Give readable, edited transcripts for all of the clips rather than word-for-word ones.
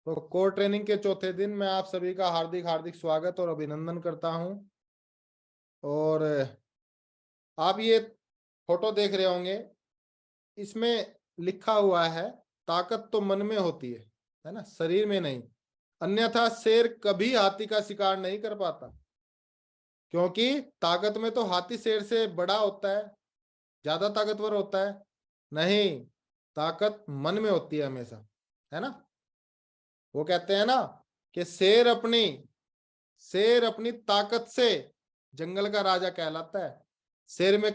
तो core training के चौथे दिन मैं आप सभी का हार्दिक हार्दिक स्वागत और अभिनंदन करता हूं। और आप ये फोटो देख रहे होंगे, इसमें लिखा हुआ है ताकत तो मन में होती है ना, शरीर में नहीं। अन्यथा शेर कभी हाथी का शिकार नहीं कर पाता, क्योंकि ताकत में तो हाथी शेर से बड़ा होता है, ज्यादा ताकतवर होता है। नहीं, ताकत मन में होती है हमेशा, है ना। वो कहते हैं ना कि शेर अपनी ताकत से जंगल का राजा कहलाता है। शेर में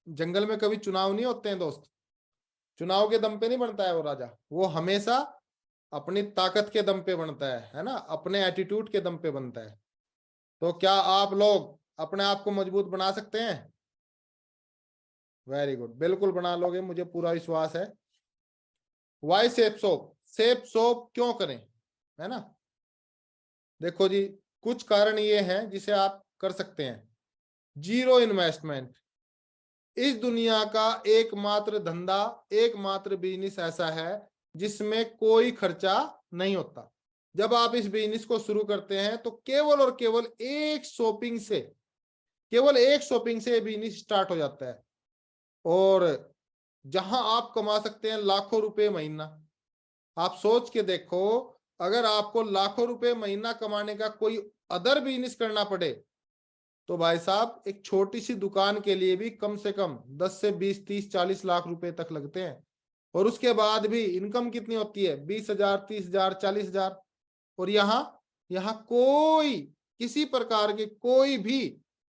जंगल में कभी चुनाव नहीं होते हैं दोस्त। चुनाव के दम पे नहीं बनता है वो राजा, वो हमेशा अपनी ताकत के दम पे बनता है ना, अपने एटीट्यूड के दम पे बनता है। तो क्या आप लोग अपने आप को मजबूत बना सकते हैं? वेरी गुड, बिल्कुल बना लोगे, मुझे पूरा विश्वास है। वाई सेप सोप, सेप सोप क्यों करें, है ना। देखो जी, कुछ कारण ये हैं जिसे आप कर सकते हैं। जीरो इन्वेस्टमेंट, इस दुनिया का एकमात्र धंधा, एकमात्र बिजनेस ऐसा है जिसमें कोई खर्चा नहीं होता। जब आप इस बिजनेस को शुरू करते हैं तो केवल और केवल एक शॉपिंग से, केवल एक शॉपिंग से बिजनेस स्टार्ट हो जाता है। और जहां आप कमा सकते हैं लाखों रुपए महीना, आप सोच के देखो, अगर आपको लाखों रुपए महीना कमाने का कोई अदर बिजनेस करना पड़े तो भाई साहब एक छोटी सी दुकान के लिए भी कम से कम 10 से 20, 30, 40 लाख रुपए तक लगते हैं। और उसके बाद भी इनकम कितनी होती है? 20,000, 30,000, 40,000। और यहाँ यहाँ कोई किसी प्रकार के कोई भी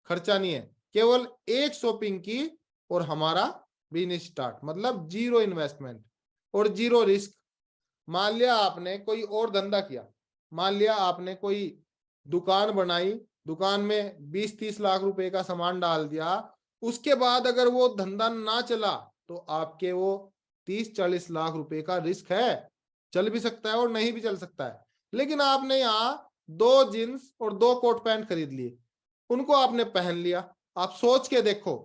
खर्चा नहीं है, केवल एक शॉपिंग की और हमारा बिजनेस स्टार्ट, मतलब जीरो इन्वेस्टमेंट और जीरो रिस्क। मान लिया आपने कोई और धंधा किया, मान लिया आपने कोई दुकान बनाई, दुकान में 20-30 लाख रुपए का सामान डाल दिया, उसके बाद अगर वो धंधा ना चला तो आपके वो 30-40 लाख रुपए का रिस्क है। चल भी सकता है और नहीं भी चल सकता है। लेकिन आपने यहाँ 2 जीन्स और 2 कोट पैंट खरीद लिए, उनको आपने पहन लिया। आप सोच के देखो,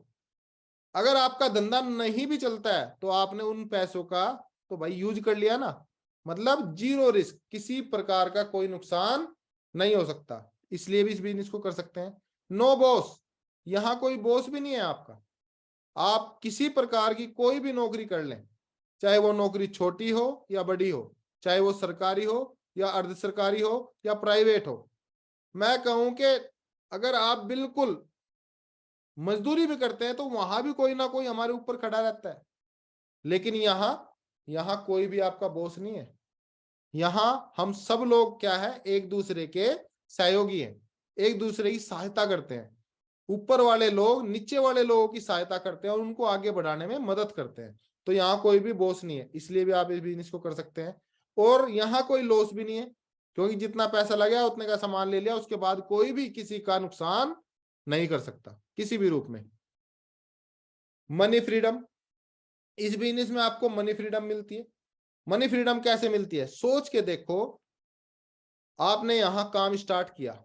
अगर आपका धंधा नहीं भी चलता है तो आपने उन पैसों का तो भाई यूज कर लिया ना, मतलब जीरो रिस्क, किसी प्रकार का कोई नुकसान नहीं हो सकता। इसलिए भी इस बिजनेस को कर सकते हैं। नो बॉस, यहाँ कोई बॉस भी नहीं है आपका। आप किसी प्रकार की कोई भी नौकरी कर लें, चाहे वो नौकरी छोटी हो या बड़ी हो, चाहे वो सरकारी हो या अर्ध सरकारी हो या प्राइवेट हो। मैं कहूं कि अगर आप बिल्कुल मजदूरी भी करते हैं तो वहां भी कोई ना कोई हमारे ऊपर खड़ा रहता है। लेकिन यहाँ यहाँ कोई भी आपका बॉस नहीं है। यहाँ हम सब लोग क्या है, एक दूसरे के सहयोगी हैं, एक दूसरे की सहायता करते हैं। ऊपर वाले लोग नीचे वाले लोगों की सहायता करते हैं और उनको आगे बढ़ाने में मदद करते हैं। तो यहाँ कोई भी बॉस नहीं है, इसलिए भी आप इस बिजनेस को कर सकते हैं। और यहाँ कोई लॉस भी नहीं है, क्योंकि जितना पैसा लगा उतने का सामान ले लिया, उसके बाद कोई भी किसी का नुकसान नहीं कर सकता किसी भी रूप में। मनी फ्रीडम, इस बिजनेस में आपको मनी फ्रीडम मिलती है। मनी फ्रीडम कैसे मिलती है? सोच के देखो, आपने यहां काम स्टार्ट किया,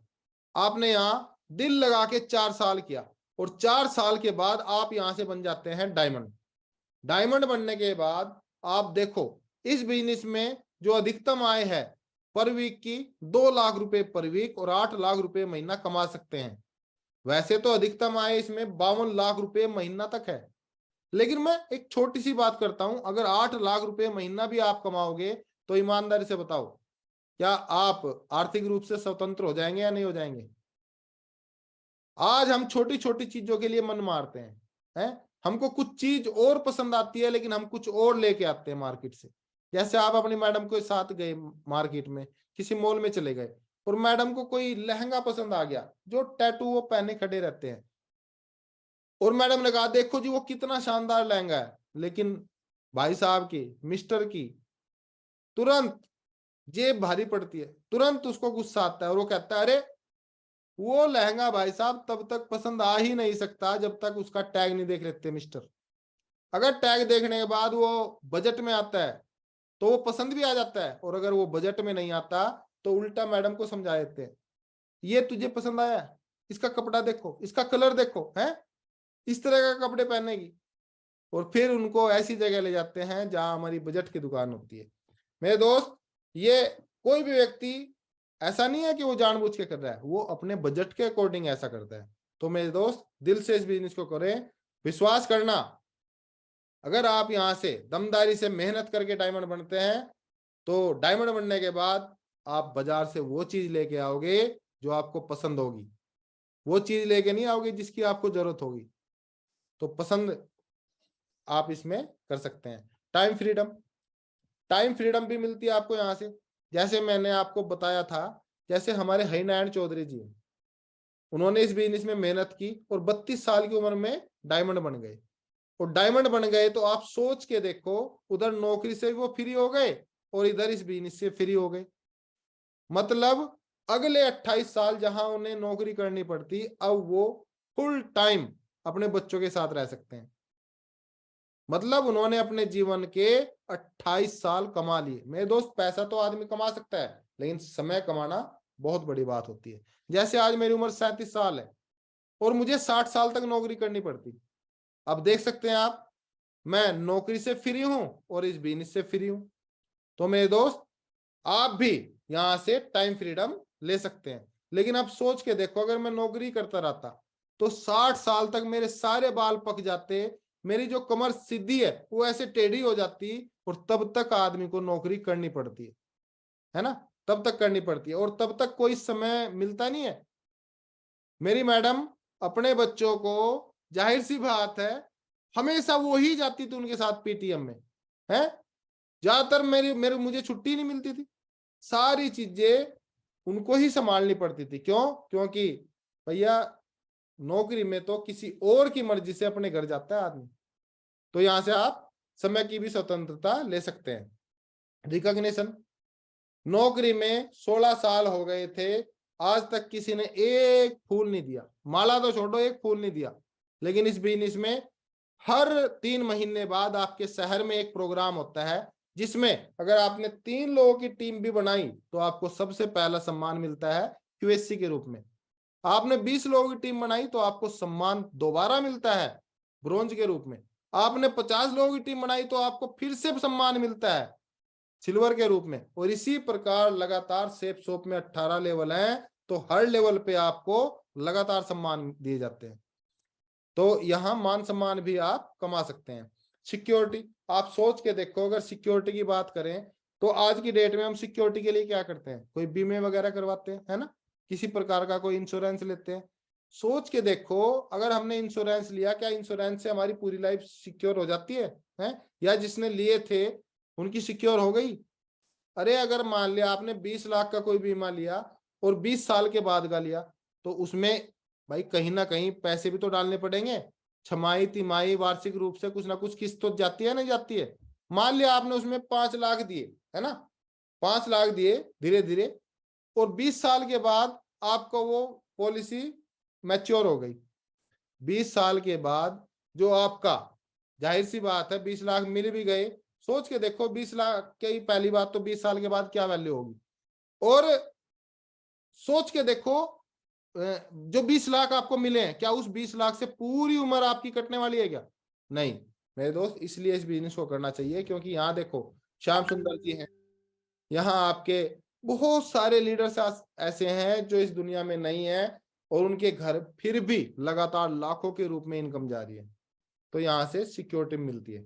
आपने यहां दिल लगा के 4 साल किया, और 4 साल के बाद आप यहां से बन जाते हैं डायमंड। डायमंड बनने के बाद आप देखो, इस बिजनेस में जो अधिकतम आय है पर वीक की 2 लाख रुपए पर वीक और 8 लाख रुपए महीना कमा सकते हैं। वैसे तो अधिकतम आय इसमें 52 लाख रुपए महीना तक है। लेकिन मैं एक छोटी सी बात करता हूं, अगर 8 लाख रुपए महीना भी आप कमाओगे तो ईमानदारी से बताओ, क्या आप आर्थिक रूप से स्वतंत्र हो जाएंगे या नहीं हो जाएंगे? आज हम छोटी छोटी चीजों के लिए मन मारते हैं। हमको कुछ चीज और पसंद आती है लेकिन हम कुछ और लेके आते हैं मार्केट से। जैसे आप अपनी मैडम के साथ गए मार्केट में, किसी मॉल में चले गए और मैडम को कोई लहंगा पसंद आ गया, जो टैटू वो पहने खड़े रहते हैं, और मैडम ने कहा देखो जी वो कितना शानदार लहंगा है, लेकिन भाई साहब की, मिस्टर की तुरंत जेब भारी पड़ती है, तुरंत उसको गुस्सा आता है और वो कहता है अरे वो लहंगा भाई साहब तब तक पसंद आ ही नहीं सकता जब तक उसका टैग नहीं देख लेते मिस्टर। अगर टैग देखने के बाद वो बजट में आता है तो वो पसंद भी आ जाता है, और अगर वो बजट में नहीं आता तो उल्टा मैडम को समझा देते हैं, ये तुझे पसंद आया, इसका कपड़ा देखो, इसका कलर देखो, है इस तरह का कपड़े पहनेगी। और फिर उनको ऐसी जगह ले जाते हैं जहां हमारी बजट की दुकान होती है। मेरे दोस्त, ये कोई भी व्यक्ति ऐसा नहीं है कि वो जानबूझ के कर रहा है, वो अपने बजट के अकॉर्डिंग ऐसा करता है। तो मेरे दोस्त दिल से इस बिजनेस को करें, विश्वास करना, अगर आप यहां से दमदारी से मेहनत करके डायमंड बनते हैं तो डायमंड बनने के बाद आप बाजार से वो चीज लेके आओगे जो आपको पसंद होगी, वो चीज लेके नहीं आओगे जिसकी आपको जरूरत होगी। तो पसंद आप इसमें कर सकते हैं। टाइम फ्रीडम, टाइम फ्रीडम भी मिलती है आपको यहाँ से। जैसे मैंने आपको बताया था, जैसे हमारे हरिनारायण चौधरी जी, उन्होंने इस बिजनेस में मेहनत की और 32 साल की उम्र में डायमंड बन गए। और डायमंड बन गए तो आप सोच के देखो, उधर नौकरी से वो फ्री हो गए और इधर इस बिजनेस से फ्री हो गए। मतलब अगले 28 साल जहां उन्हें नौकरी करनी पड़ती, अब वो फुल टाइम अपने बच्चों के साथ रह सकते हैं। मतलब उन्होंने अपने जीवन के 28 साल कमा लिए। मेरे दोस्त, पैसा तो आदमी कमा सकता है, लेकिन समय कमाना बहुत बड़ी बात होती है। जैसे आज मेरी उम्र 37 साल है और मुझे 60 साल तक नौकरी करनी पड़ती। अब देख सकते हैं आप, मैं नौकरी से फ्री हूं और इस बिजनेस से फ्री हूं। तो मेरे दोस्त, आप भी यहां से टाइम फ्रीडम ले सकते हैं। लेकिन आप सोच के देखो, अगर मैं नौकरी करता रहता तो 60 साल तक मेरे सारे बाल पक जाते, मेरी जो कमर सीधी है वो ऐसे टेढ़ी हो जाती, और तब तक आदमी को नौकरी करनी पड़ती है ना, तब तक करनी पड़ती है, और तब तक कोई समय मिलता नहीं है। मेरी मैडम अपने बच्चों को, जाहिर सी बात है, हमेशा वो ही जाती थी उनके साथ पीटीएम में, है, ज्यादातर मेरी मेरे मुझे छुट्टी नहीं मिलती थी। सारी चीजें उनको ही संभालनी पड़ती थी। क्यों? क्योंकि भैया नौकरी में तो किसी और की मर्जी से अपने घर जाता है आदमी। तो यहां से आप समय की भी स्वतंत्रता ले सकते हैं। रिकॉग्निशन, नौकरी में 16 साल हो गए थे, आज तक किसी ने एक फूल नहीं दिया, माला तो छोड़ो, एक फूल नहीं दिया। लेकिन इस बिजनेस में हर 3 महीने बाद आपके शहर में एक प्रोग्राम होता है, जिसमें अगर आपने 3 लोगों की टीम भी बनाई तो आपको सबसे पहला सम्मान मिलता है क्यूएससी के रूप में। आपने 20 लोगों की टीम बनाई तो आपको सम्मान दोबारा मिलता है ब्रोंज के रूप में। आपने 50 लोगों की टीम बनाई तो आपको फिर से सम्मान मिलता है सिल्वर के रूप में। और इसी प्रकार लगातार सेफ शॉप में 18 लेवल हैं, तो हर लेवल पे आपको लगातार सम्मान दिए जाते हैं। तो यहाँ मान सम्मान भी आप कमा सकते हैं। सिक्योरिटी, आप सोच के देखो, अगर सिक्योरिटी की बात करें तो आज की डेट में हम सिक्योरिटी के लिए क्या करते हैं? कोई बीमे वगैरह करवाते हैं, है ना, किसी प्रकार का कोई इंश्योरेंस लेते हैं। सोच के देखो, अगर हमने इंश्योरेंस लिया, क्या इंश्योरेंस से हमारी पूरी लाइफ सिक्योर हो जाती है? या जिसने लिए थे उनकी सिक्योर हो गई? अरे अगर मान लिया आपने 20 लाख का कोई बीमा लिया और 20 साल के बाद का लिया, तो उसमें भाई कहीं ना कहीं पैसे भी तो डालने पड़ेंगे, छमाही तिमाही वार्षिक रूप से कुछ ना कुछ किस्त तो जाती है, नहीं जाती है? मान लिया आपने उसमें 5 लाख दिए, है ना, 5 लाख दिए धीरे धीरे, और 20 साल के बाद आपको वो पॉलिसी मैच्योर हो गई। 20 साल के बाद जो आपका, जाहिर सी बात है 20 लाख मिल भी गए, सोच के देखो 20 लाख की पहली बात तो 20 साल के बाद क्या वैल्यू होगी। और सोच के देखो, जो 20 लाख आपको मिले हैं, क्या उस 20 लाख से पूरी उम्र आपकी कटने वाली है क्या? नहीं मेरे दोस्त, इसलिए इस बिजनेस को करना चाहिए। क्योंकि यहाँ देखो, श्याम सुंदर जी हैं, यहाँ आपके बहुत सारे लीडर्स ऐसे हैं जो इस दुनिया में नहीं है, और उनके घर फिर भी लगातार लाखों के रूप में इनकम जा रही है। तो यहाँ से सिक्योरिटी मिलती है,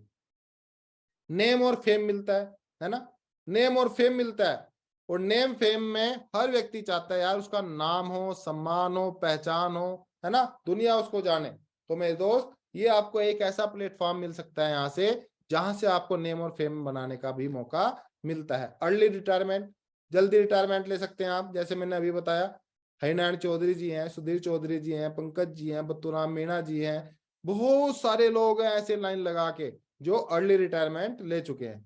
नेम और फेम मिलता है ना, नेम और फेम मिलता है। और नेम फेम में हर व्यक्ति चाहता है यार उसका नाम हो, सम्मान हो, पहचान हो, है ना, दुनिया उसको जाने। तो मेरे दोस्त, ये आपको एक ऐसा प्लेटफॉर्म मिल सकता है यहाँ से, जहां से आपको नेम और फेम बनाने का भी मौका मिलता है। अर्ली रिटायरमेंट, जल्दी रिटायरमेंट ले सकते हैं आप। जैसे मैंने अभी बताया, हरिनारायण चौधरी जी हैं, सुधीर चौधरी जी हैं, पंकज जी हैं, बत्तूराम मीणा जी हैं, बहुत सारे लोग हैं ऐसे लाइन लगा के जो अर्ली रिटायरमेंट ले चुके हैं।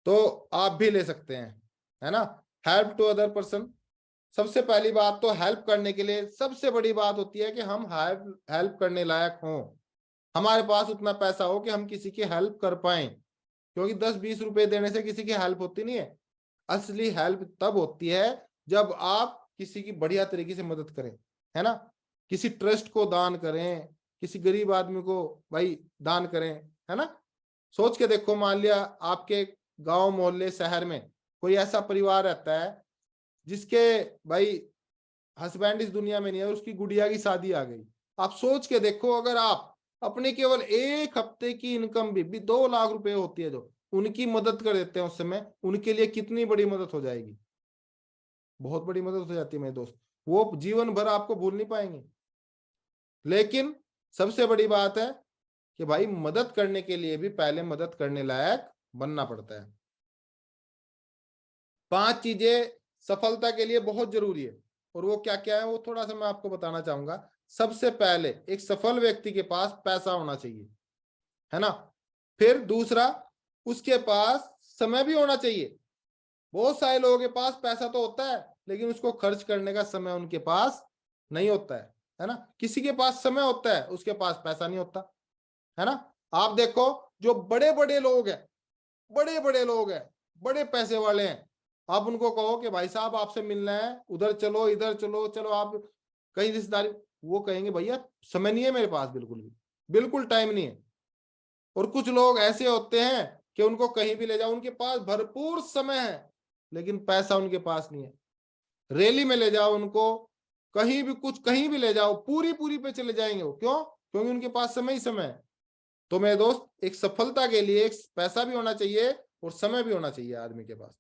तो आप भी ले सकते हैं, है ना। हेल्प टू अदर पर्सन, सबसे पहली बात तो हेल्प करने के लिए सबसे बड़ी बात होती है कि हम हेल्प करने लायक हों, हमारे पास उतना पैसा हो कि हम किसी की हेल्प कर पाए। क्योंकि 10-20 रुपए देने से किसी की हेल्प होती नहीं है। असली हेल्प तब होती है जब आप किसी की बढ़िया तरीके से मदद करें, है ना, किसी ट्रस्ट को दान करें, किसी गरीब आदमी को भाई दान करें, है ना। सोच के देखो, मान लिया आपके गांव मोहल्ले शहर में कोई ऐसा परिवार रहता है जिसके भाई हस्बैंड इस दुनिया में नहीं है, उसकी गुड़िया की शादी आ गई। आप सोच के देखो, अगर आप अपने केवल एक हफ्ते की इनकम भी 2 लाख रुपए होती है, जो उनकी मदद कर देते हैं उस समय, उनके लिए कितनी बड़ी मदद हो जाएगी। बहुत बड़ी मदद हो जाती है मेरे दोस्त, वो जीवन भर आपको भूल नहीं पाएंगे। लेकिन सबसे बड़ी बात है कि भाई मदद करने के लिए भी पहले मदद करने लायक बनना पड़ता है। 5 चीजें सफलता के लिए बहुत जरूरी है, और वो क्या क्या है वो थोड़ा सा मैं आपको बताना चाहूंगा। सबसे पहले एक सफल व्यक्ति के पास पैसा होना चाहिए, है ना। फिर दूसरा, उसके पास समय भी होना चाहिए। बहुत सारे लोगों के पास पैसा तो होता है, लेकिन उसको खर्च करने का समय उनके पास नहीं होता है ना। किसी के पास समय होता है, उसके पास पैसा नहीं होता, है ना। आप देखो, जो बड़े बड़े लोग हैं, बड़े बड़े लोग हैं, बड़े पैसे वाले हैं, आप उनको कहो कि भाई साहब आपसे मिलना है, उधर चलो, इधर चलो, चलो आप कहीं रिश्तेदारी, वो कहेंगे भैया समय नहीं है मेरे पास, बिल्कुल भी, बिल्कुल टाइम नहीं है। और कुछ लोग ऐसे होते हैं कि उनको कहीं भी ले जाओ, उनके पास भरपूर समय है, लेकिन पैसा उनके पास नहीं है। रैली में ले जाओ उनको, कहीं भी, कुछ कहीं भी ले जाओ, पूरी पूरी पे चले जाएंगे वो। क्यों? क्योंकि उनके पास समय ही समय है। तो मेरे दोस्त, एक सफलता के लिए एक पैसा भी होना चाहिए और समय भी होना चाहिए आदमी के पास।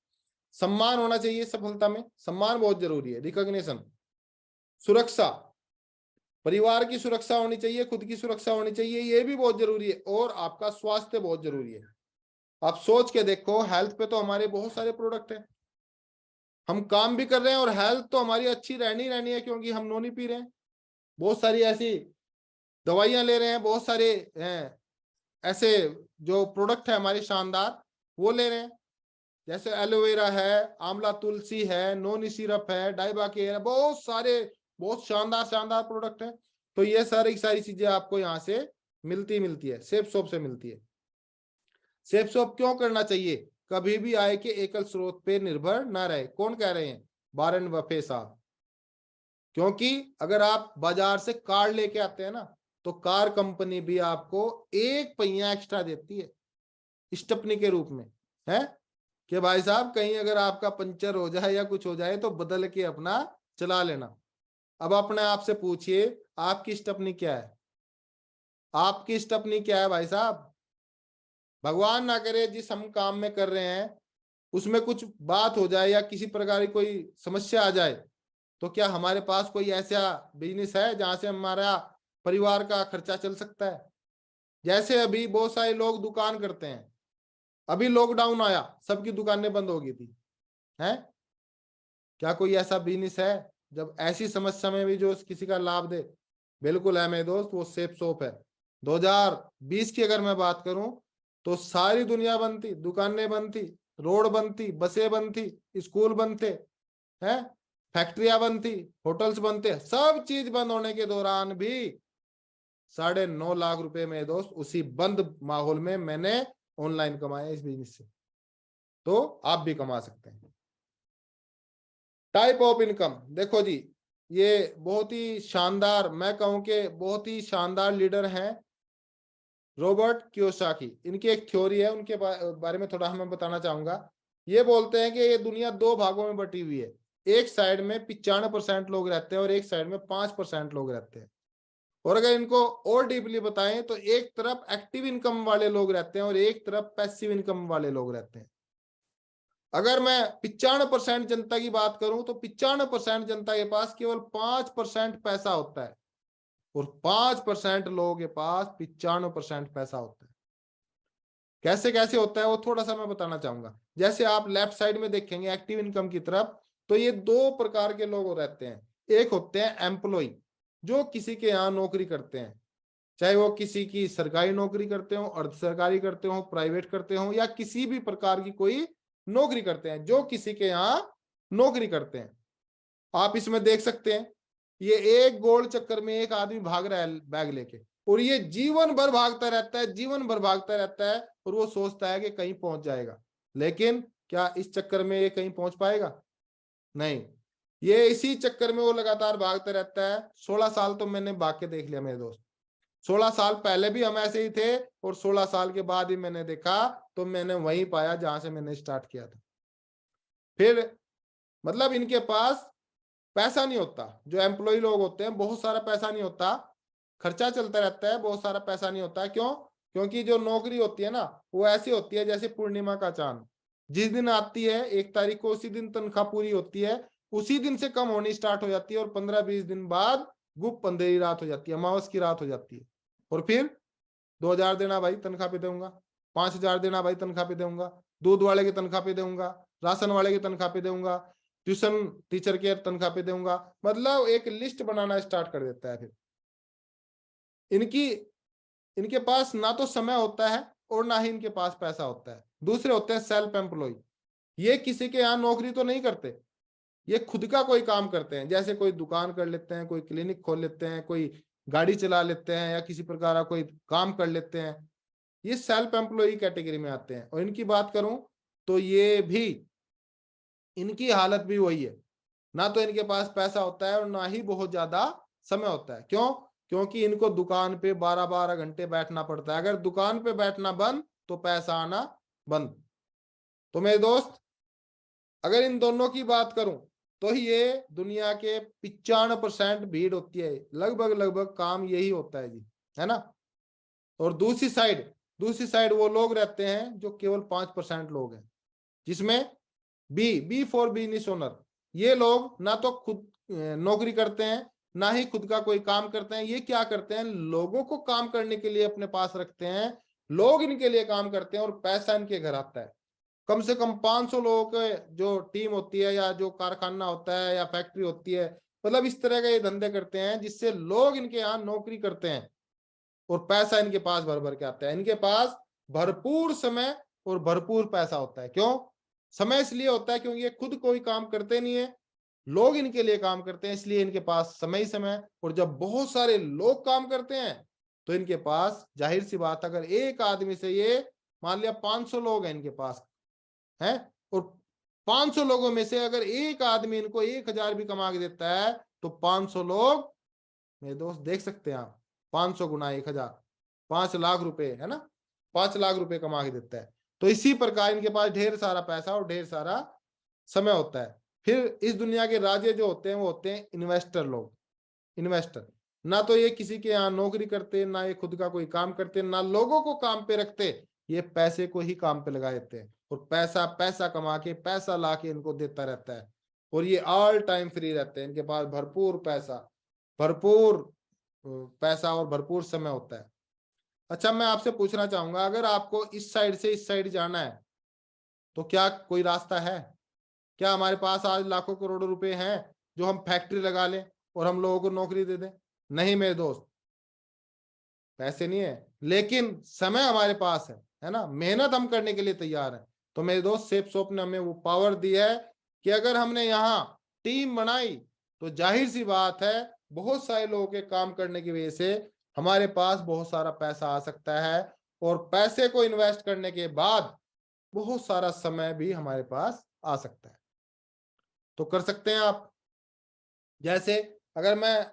सम्मान होना चाहिए सफलता में, सम्मान बहुत जरूरी है, रिकॉग्निशन। सुरक्षा, परिवार की सुरक्षा होनी चाहिए, खुद की सुरक्षा होनी चाहिए, ये भी बहुत जरूरी है। और आपका स्वास्थ्य बहुत जरूरी है। आप सोच के देखो, हेल्थ पे तो हमारे बहुत सारे प्रोडक्ट हैं, हम काम भी कर रहे हैं और हेल्थ तो हमारी अच्छी रहनी है, क्योंकि हम नोनी पी रहे हैं, बहुत सारी ऐसी दवाइयां ले रहे हैं, बहुत सारे ऐसे जो प्रोडक्ट है हमारे शानदार, वो ले रहे हैं। जैसे एलोवेरा है, आंवला तुलसी है, नोनी सिरप है, डाइबा केयर है, बहुत सारे बहुत शानदार शानदार प्रोडक्ट है। तो ये सारी चीजें आपको यहाँ से मिलती है, सेफ शॉप से मिलती है। सेफ शॉप क्यों करना चाहिए? कभी भी आय के एकल स्रोत पे निर्भर ना रहे। कौन कह रहे हैं? वारेन बफे साहब। क्योंकि अगर आप बाजार से कार लेके आते हैं ना, तो कार कंपनी भी आपको एक पहिया एक्स्ट्रा देती है स्टेपनी के रूप में, है कि भाई साहब कहीं अगर आपका पंचर हो जाए या कुछ हो जाए तो बदल के अपना चला लेना। अब अपने आप से पूछिए, आपकी स्टेपनी क्या है? आपकी स्टेपनी क्या है भाई साहब? भगवान ना करे जिस हम काम में कर रहे हैं उसमें कुछ बात हो जाए या किसी प्रकार की कोई समस्या आ जाए, तो क्या हमारे पास कोई ऐसा बिजनेस है जहां से हमारा परिवार का खर्चा चल सकता है? जैसे अभी बहुत सारे लोग दुकान करते हैं, अभी लॉकडाउन आया, सबकी दुकानें बंद हो गई थी, हैं? क्या कोई ऐसा बिजनेस है जब ऐसी समस्या में भी जो किसी का लाभ दे? बिल्कुल है मेरे दोस्त, वो सेफ शॉप है। 2020 की अगर मैं बात करूं तो सारी दुनिया बंद थी, दुकानें बंद थी, रोड बंद थी, बसें बंद थी, स्कूल बंद थे, हैं, फैक्ट्रियां बंद थी, होटल्स बंद थे, सब चीज बंद होने के दौरान भी 9.5 लाख रुपए मेरे दोस्त उसी बंद माहौल में मैंने ऑनलाइन कमाए इस बिजनेस से। तो आप भी कमा सकते हैं। टाइप ऑफ इनकम देखो जी, ये बहुत ही शानदार, मैं कहूं कि बहुत ही शानदार लीडर हैं रॉबर्ट कियोसाकी। इनकी एक थ्योरी है, उनके बारे में थोड़ा मैं बताना चाहूंगा। ये बोलते हैं कि ये दुनिया 2 भागों में बटी हुई है। एक साइड में 95% लोग रहते हैं और एक साइड में 5% लोग रहते हैं। और अगर इनको और डीपली बताएं तो एक तरफ एक्टिव इनकम वाले लोग रहते हैं और एक तरफ पैसिव इनकम वाले लोग रहते हैं। अगर मैं 95% जनता की बात करूं तो 95% जनता के पास केवल 5% पैसा होता है और 5% लोगों के पास 95% पैसा होता है। कैसे कैसे होता है वो थोड़ा सा मैं बताना चाहूंगा। जैसे आप लेफ्ट साइड में देखेंगे एक्टिव इनकम की तरफ, तो ये 2 प्रकार के लोग रहते हैं। एक होते हैं एम्प्लॉय, जो किसी के यहाँ नौकरी करते हैं, चाहे वो किसी की सरकारी नौकरी करते हो, अर्ध सरकारी करते हो, प्राइवेट करते हो, या किसी भी प्रकार की कोई नौकरी करते हैं, जो किसी के यहाँ नौकरी करते हैं। आप इसमें देख सकते हैं, ये एक गोल चक्कर में एक आदमी भाग रहा है बैग लेके, और ये जीवन भर भागता रहता है, जीवन भर भागता रहता है, और वो सोचता है कि कहीं पहुंच जाएगा। लेकिन क्या इस चक्कर में ये कहीं पहुंच पाएगा? नहीं। ये इसी चक्कर में वो लगातार भागता रहता है। 16 साल तो मैंने भाग के देख लिया मेरे दोस्त। 16 साल पहले भी हम ऐसे ही थे और 16 साल के बाद ही मैंने देखा तो मैंने वहीं पाया जहां से मैंने स्टार्ट किया था। फिर मतलब इनके पास पैसा नहीं होता, जो एम्प्लॉय लोग होते हैं बहुत सारा पैसा नहीं होता, खर्चा चलता रहता है, बहुत सारा पैसा नहीं होता। क्यों? क्योंकि जो नौकरी होती है ना वो ऐसी होती है जैसे पूर्णिमा का चांद, जिस दिन आती है 1 तारीख को उसी दिन तनख्वाह पूरी होती है, उसी दिन से कम होनी स्टार्ट हो जाती है और 15-20 दिन बाद गुप्त अंधेरी रात हो जाती है, अमावस की रात हो जाती है। और फिर 2,000 देना भाई तनख्वाह पे दूंगा, 5,000 देना भाई तनख्वाह पे दूंगा, दूध वाले की तनख्वाह पे दूंगा, राशन वाले की तनख्वाह पे दूंगा, ट्यूशन टीचर के तनख्वाह पे दूंगा। मतलब एक लिस्ट बनाना स्टार्ट कर देता है। फिर इनके पास ना तो समय होता है और ना ही इनके पास पैसा होता है। दूसरे होते हैं सेल्फ एम्प्लॉय, ये किसी के यहाँ नौकरी तो नहीं करते, ये खुद का कोई काम करते हैं, जैसे कोई दुकान कर लेते हैं, कोई क्लिनिक खोल लेते हैं, कोई गाड़ी चला लेते हैं या किसी प्रकार का कोई काम कर लेते हैं, ये सेल्फ एम्प्लॉय कैटेगरी में आते हैं। और इनकी बात करूं तो ये भी, इनकी हालत भी वही है, ना तो इनके पास पैसा होता है और ना ही बहुत ज्यादा समय होता है। क्यों? क्योंकि इनको दुकान पे 12-12 घंटे बैठना पड़ता है, अगर दुकान पे बैठना बंद तो पैसा आना बंद। तो मेरे दोस्त अगर इन दोनों की बात करूं तो ये दुनिया के 95% भीड़ होती है, लगभग काम यही होता है जी, है ना। और दूसरी साइड वो लोग रहते हैं जो केवल 5% लोग हैं, जिसमें बी फॉर बिजनेस ओनर, ये लोग ना तो खुद नौकरी करते हैं ना ही खुद का कोई काम करते हैं। ये क्या करते हैं, लोगों को काम करने के लिए अपने पास रखते हैं, लोग इनके लिए काम करते हैं और पैसा इनके घर आता है। कम से कम 500 लोगों के जो टीम होती है या जो कारखाना होता है या फैक्ट्री होती है, मतलब इस तरह के ये धंधे करते हैं जिससे लोग इनके यहाँ नौकरी करते हैं और पैसा इनके पास भर भर के आता है। इनके पास भरपूर समय और भरपूर पैसा होता है। क्यों? समय इसलिए होता है क्योंकि ये खुद कोई काम करते नहीं है, लोग इनके लिए काम करते हैं, इसलिए इनके पास समय ही समय। और जब बहुत सारे लोग काम करते हैं तो इनके पास जाहिर सी बात, अगर एक आदमी से ये मान लिया 500 लोग हैं इनके पास है, और 500 लोगों में से अगर एक आदमी इनको 1,000 भी कमा के देता है तो 500 लोग, मेरे दोस्त देख सकते हैं आप, 500 गुना 1,000, 5 लाख रुपए, है ना, 5 लाख रुपए कमा के देता है। तो इसी प्रकार इनके पास ढेर सारा पैसा और ढेर सारा समय होता है। फिर इस दुनिया के राजे जो होते हैं वो होते हैं इन्वेस्टर लोग। इन्वेस्टर ना तो ये किसी के यहाँ नौकरी करते, ना ये खुद का कोई काम करते, ना लोगों को काम पे रखते, ये पैसे को ही काम पे लगा देते हैं और पैसा पैसा कमा के पैसा ला के इनको देता रहता है। और ये ऑल टाइम फ्री रहते हैं, इनके पास भरपूर पैसा और भरपूर समय होता है। अच्छा, मैं आपसे पूछना चाहूंगा, अगर आपको इस साइड से इस साइड जाना है तो क्या कोई रास्ता है? क्या हमारे पास आज लाखों करोड़ों रुपए हैं जो हम फैक्ट्री लगा लें और हम लोगों को नौकरी दे दें? नहीं मेरे दोस्त, पैसे नहीं है, लेकिन समय हमारे पास है ना, मेहनत हम करने के लिए तैयार है। तो मेरे दोस्त सेफ शॉप ने हमें वो पावर दी है कि अगर हमने यहाँ टीम बनाई तो जाहिर सी बात है बहुत सारे लोगों के काम करने की वजह से हमारे पास बहुत सारा पैसा आ सकता है, और पैसे को इन्वेस्ट करने के बाद बहुत सारा समय भी हमारे पास आ सकता है। तो कर सकते हैं आप। जैसे अगर मैं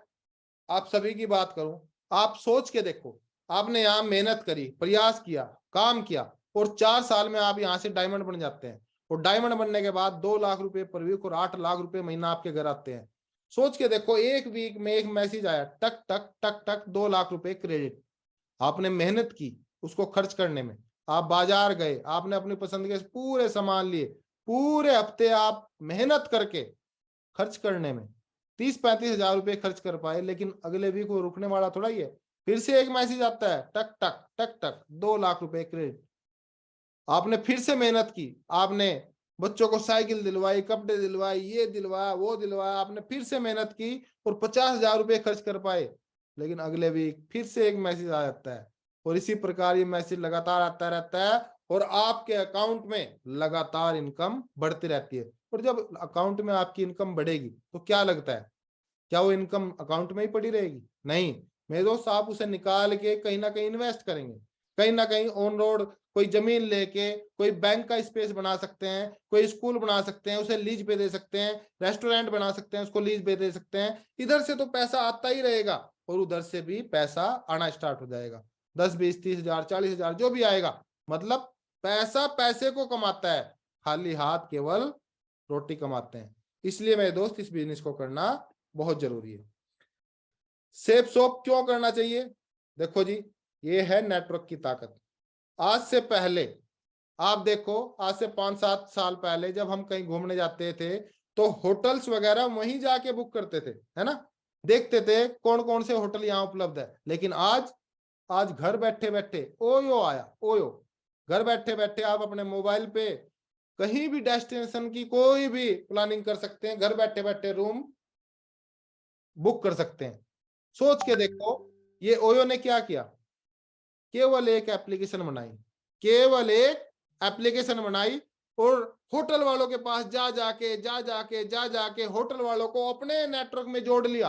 आप सभी की बात करूं, आप सोच के देखो, आपने यहाँ मेहनत करी, प्रयास किया, काम किया और 4 साल में आप यहाँ से डायमंड बन जाते हैं, और डायमंड बनने के बाद 2 लाख रुपए पर वीक और 8 लाख रुपए महीना आपके घर आते हैं। सोच के देखो, एक वीक में एक मैसेज आया, टक टक टक टक 2 लाख रुपए क्रेडिट। आपने मेहनत की उसको खर्च करने में, आप बाजार गए, आपने अपनी पसंद के पूरे सामान लिए, पूरे हफ्ते आप मेहनत करके खर्च करने में 30-35 हजार रुपए खर्च कर पाए, लेकिन अगले वीक वो रुकने वाला थोड़ा ही है, फिर से एक मैसेज आता है, टक टक टक टक 2 लाख रुपए क्रेडिट। आपने फिर से मेहनत की, आपने बच्चों को साइकिल दिलवाई, कपड़े दिलवाए, ये दिलवाया वो दिलवाया, आपने फिर से मेहनत की और 50,000 रुपए खर्च कर पाए, लेकिन अगले वीक फिर से एक मैसेज आ जाता है। और इसी प्रकार ये मैसेज लगातार आता रहता है और आपके अकाउंट में लगातार इनकम बढ़ती रहती है। और जब अकाउंट में आपकी इनकम बढ़ेगी तो क्या लगता है, क्या वो इनकम अकाउंट में ही पड़ी रहेगी? नहीं मेरे दोस्त, आप उसे निकाल के कहीं ना कहीं इन्वेस्ट करेंगे, कहीं ना कहीं ऑन रोड कोई जमीन लेके कोई बैंक का स्पेस बना सकते हैं, कोई स्कूल बना सकते हैं, उसे लीज पे दे सकते हैं, रेस्टोरेंट बना सकते हैं, उसको लीज पे दे सकते हैं। इधर से तो पैसा आता ही रहेगा और उधर से भी पैसा आना स्टार्ट हो जाएगा, 10-20-30 हजार 40 हजार जो भी आएगा। मतलब पैसा पैसे को कमाता है, खाली हाथ केवल रोटी कमाते हैं। इसलिए मेरे दोस्त इस बिजनेस को करना बहुत जरूरी है। सेफ सोप क्यों करना चाहिए? देखो जी, ये है नेटवर्क की ताकत। आज से पहले आप देखो, आज से 5-7 साल पहले जब हम कहीं घूमने जाते थे तो होटल्स वगैरह वहीं जाके बुक करते थे, है ना, देखते थे कौन कौन से होटल यहाँ उपलब्ध है। लेकिन आज घर बैठे बैठे ओयो आया, ओयो, घर बैठे बैठे आप अपने मोबाइल पे कहीं भी डेस्टिनेशन की कोई भी प्लानिंग कर सकते हैं, घर बैठे बैठे रूम बुक कर सकते हैं। सोच के देखो, ये ओयो ने क्या किया, केवल एक एप्लीकेशन बनाई, केवल एक एप्लीकेशन बनाई और होटल वालों के पास जा जाके होटल वालों को अपने नेटवर्क में जोड़ लिया,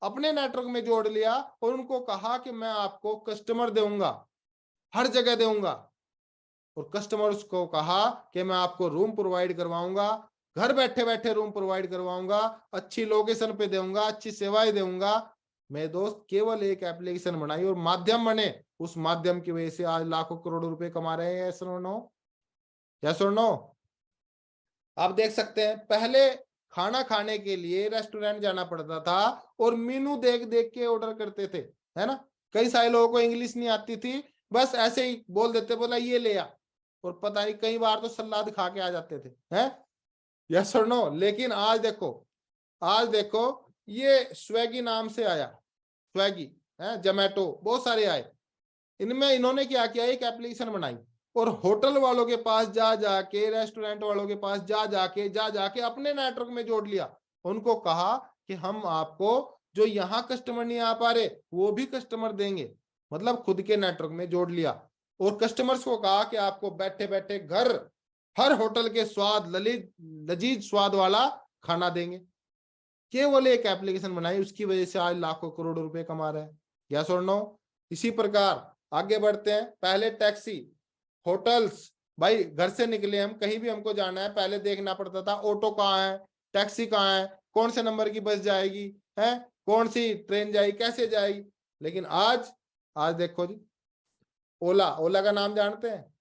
अपने नेटवर्क में जोड़ लिया और उनको कहा कि मैं आपको कस्टमर दूंगा, हर जगह दूंगा। और कस्टमर्स को कहा कि मैं आपको रूम प्रोवाइड करवाऊंगा, घर बैठे बैठे रूम प्रोवाइड करवाऊंगा, अच्छी लोकेशन पे दूंगा, अच्छी सेवाएं दूंगा। मेरे दोस्त केवल एक एप्लीकेशन बनाई और माध्यम बने, उस माध्यम की वजह से आज लाखों करोड़ों रुपए कमा रहे हैं। यस और नो? यस और नो? आप देख सकते हैं, पहले खाना खाने के लिए रेस्टोरेंट जाना पड़ता था और मेनू देख देख के ऑर्डर करते थे, है ना। कई सारे लोगों को इंग्लिश नहीं आती थी, बस ऐसे ही बोल देते, बोला ये ले आ, और पता नहीं कई बार तो सलाद खा के आ जाते थे, हैं। यस और नो? लेकिन आज देखो ये स्वेगी नाम से आया, स्वेगी है, जोमैटो, बहुत सारे आए। इनमें इन्होंने क्या किया, एक एप्लीकेशन बनाई और होटल वालों के पास जा जाके, रेस्टोरेंट वालों के पास जा जाके अपने नेटवर्क में जोड़ लिया। उनको कहा कि हम आपको जो यहाँ कस्टमर नहीं आ पा रहे वो भी कस्टमर देंगे, मतलब खुद के नेटवर्क में जोड़ लिया। और कस्टमर्स को कहा कि आपको बैठे बैठे घर हर होटल के स्वाद, लजीज स्वाद वाला खाना देंगे। केवल एक एप्लीकेशन बनाई, उसकी वजह से आज लाखों करोड़ों रुपए कमा रहे हैं। यस और नो? इसी प्रकार आगे बढ़ते हैं। पहले टैक्सी, होटल्स, भाई घर से निकले हम, कहीं भी हमको जाना है, पहले देखना पड़ता था ऑटो कहाँ है, टैक्सी कहाँ है, कौन से नंबर की बस जाएगी, है कौन सी ट्रेन जाएगी, कैसे जाएगी। लेकिन आज देखो जी, ओला, ओला का नाम जानते हैं?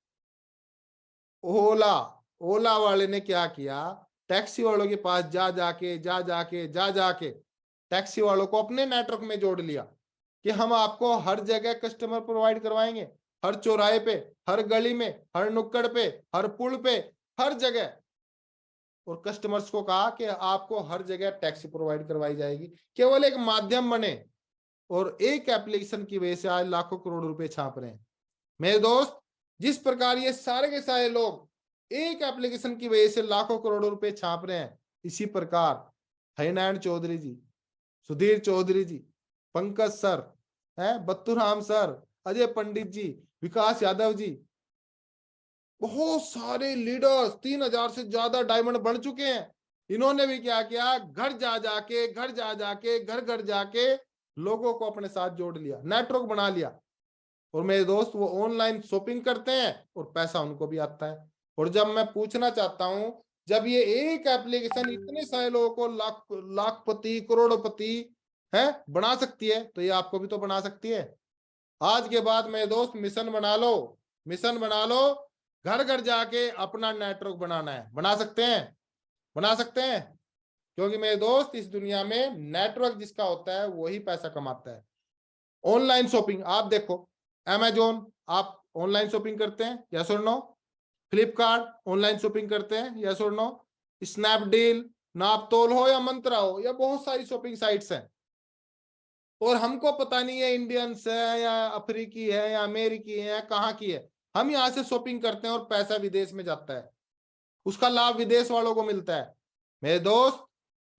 ओला, ओला वाले ने क्या किया, टैक्सी वालों के पास जा जाके टैक्सी वालों को अपने नेटवर्क में जोड़ लिया कि हम आपको हर जगह कस्टमर प्रोवाइड करवाएंगे, हर चौराहे पे, हर गली में, हर नुक्कड़ पे, हर पुल पे, हर जगह। और कस्टमर्स को कहा कि आपको हर जगह टैक्सी प्रोवाइड करवाई जाएगी। केवल एक माध्यम बने और एक एप्लीकेशन की वजह से आज लाखों करोड़ रुपए छाप रहे हैं। मेरे दोस्त, जिस प्रकार ये सारे के सारे लोग एक एप्लीकेशन की वजह से लाखों करोड़ों रुपए छाप रहे हैं, इसी प्रकार हरिनारायण चौधरी जी, सुधीर चौधरी जी, पंकज सर, है बत्तूराम सर, अजय पंडित जी, विकास यादव जी, बहुत सारे लीडर्स, 3,000 से ज्यादा डायमंड बन चुके हैं। इन्होंने भी क्या किया, घर जाके घर घर जाके लोगों को अपने साथ जोड़ लिया, नेटवर्क बना लिया। और मेरे दोस्त वो ऑनलाइन शॉपिंग करते हैं और पैसा उनको भी आता है। और जब मैं पूछना चाहता हूं, जब ये एक एप्लीकेशन इतने सारे लोगों को लाखपति करोड़पति है बना सकती है, तो ये आपको भी तो बना सकती है। आज के बाद मेरे दोस्त मिशन बना लो, मिशन बना लो, घर घर जाके अपना नेटवर्क बनाना है। बना सकते हैं? बना सकते हैं? क्योंकि मेरे दोस्त इस दुनिया में नेटवर्क जिसका होता है वही पैसा कमाता है। ऑनलाइन शॉपिंग आप देखो, अमेजोन, आप ऑनलाइन शॉपिंग करते हैं? यस और नो? फ्लिपकार्ट ऑनलाइन शॉपिंग करते हैं? यस और नो? स्नैपडील, नापतोल हो या मंत्रा हो, या बहुत सारी शॉपिंग साइट्स हैं। और हमको पता नहीं है इंडियंस है या अफ्रीकी है या अमेरिकी है या कहाँ की है, हम यहाँ से शॉपिंग करते हैं और पैसा विदेश में जाता है, उसका लाभ विदेश वालों को मिलता है। मेरे दोस्त,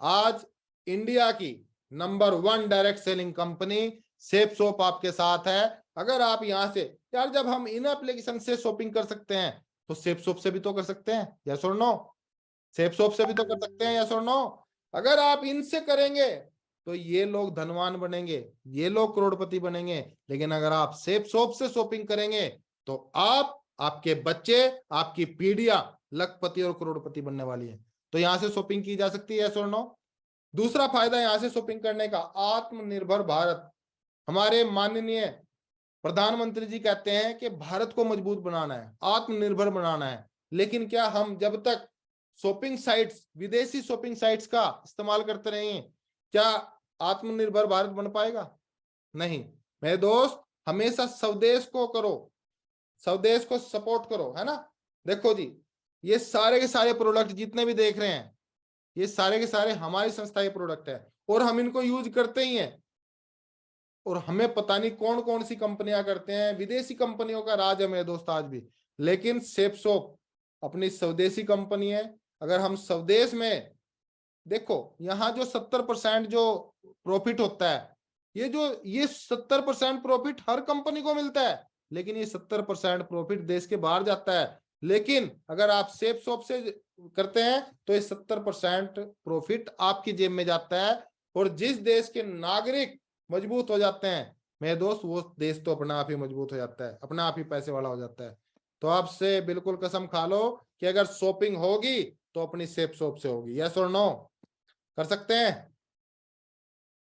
आज इंडिया की number 1 direct selling company safe shop आपके साथ है। अगर आप यहां से, यार जब हम इन एप्लीकेशन से शॉपिंग कर सकते हैं तो सेफ शॉप से भी तो कर सकते हैं। यस और नो? सेफ शॉप से भी तो कर सकते हैं। यस और नो? अगर आप इनसे करेंगे तो ये लोग धनवान बनेंगे, ये लोग करोड़पति बनेंगे। लेकिन अगर आप सेफ शॉप से शॉपिंग करेंगे तो आप, आपके बच्चे, आपकी पीढ़ियां लखपति और करोड़पति बनने वाली है। तो यहां से शॉपिंग की जा सकती है। यस और नो? दूसरा फायदा यहां से शॉपिंग करने का, आत्मनिर्भर भारत। हमारे माननीय प्रधानमंत्री जी कहते हैं कि भारत को मजबूत बनाना है, आत्मनिर्भर बनाना है। लेकिन क्या हम जब तक शॉपिंग साइट्स, विदेशी शॉपिंग साइट्स का इस्तेमाल करते रहेंगे, क्या आत्मनिर्भर भारत बन पाएगा? नहीं। मेरे दोस्त, हमेशा स्वदेश को करो, स्वदेश को सपोर्ट करो, है ना। देखो जी, ये सारे के सारे प्रोडक्ट जितने भी देख रहे हैं, ये सारे के सारे हमारी संस्था के प्रोडक्ट है और हम इनको यूज करते ही हैं। और हमें पता नहीं कौन कौन सी कंपनियां करते हैं, विदेशी कंपनियों का राज है मेरे दोस्त आज भी, लेकिन सेपसोप अपनी स्वदेशी कंपनी है। अगर हम स्वदेश में देखो, यहाँ जो 70% जो प्रॉफिट होता है, ये 70% प्रॉफिट हर कंपनी को मिलता है, लेकिन ये 70% प्रॉफिट देश के बाहर जाता है। लेकिन अगर आप सेपसोप से करते हैं तो ये 70% प्रॉफिट आपकी जेब में जाता है। और जिस देश के नागरिक मजबूत हो जाते हैं मेरे दोस्त, वो देश तो अपने आप ही मजबूत हो जाता है, अपने आप ही पैसे वाला हो जाता है। तो आपसे बिल्कुल कसम खा लो कि अगर शॉपिंग होगी तो अपनी सेपसोप से होगी। यस और नो? कर सकते हैं?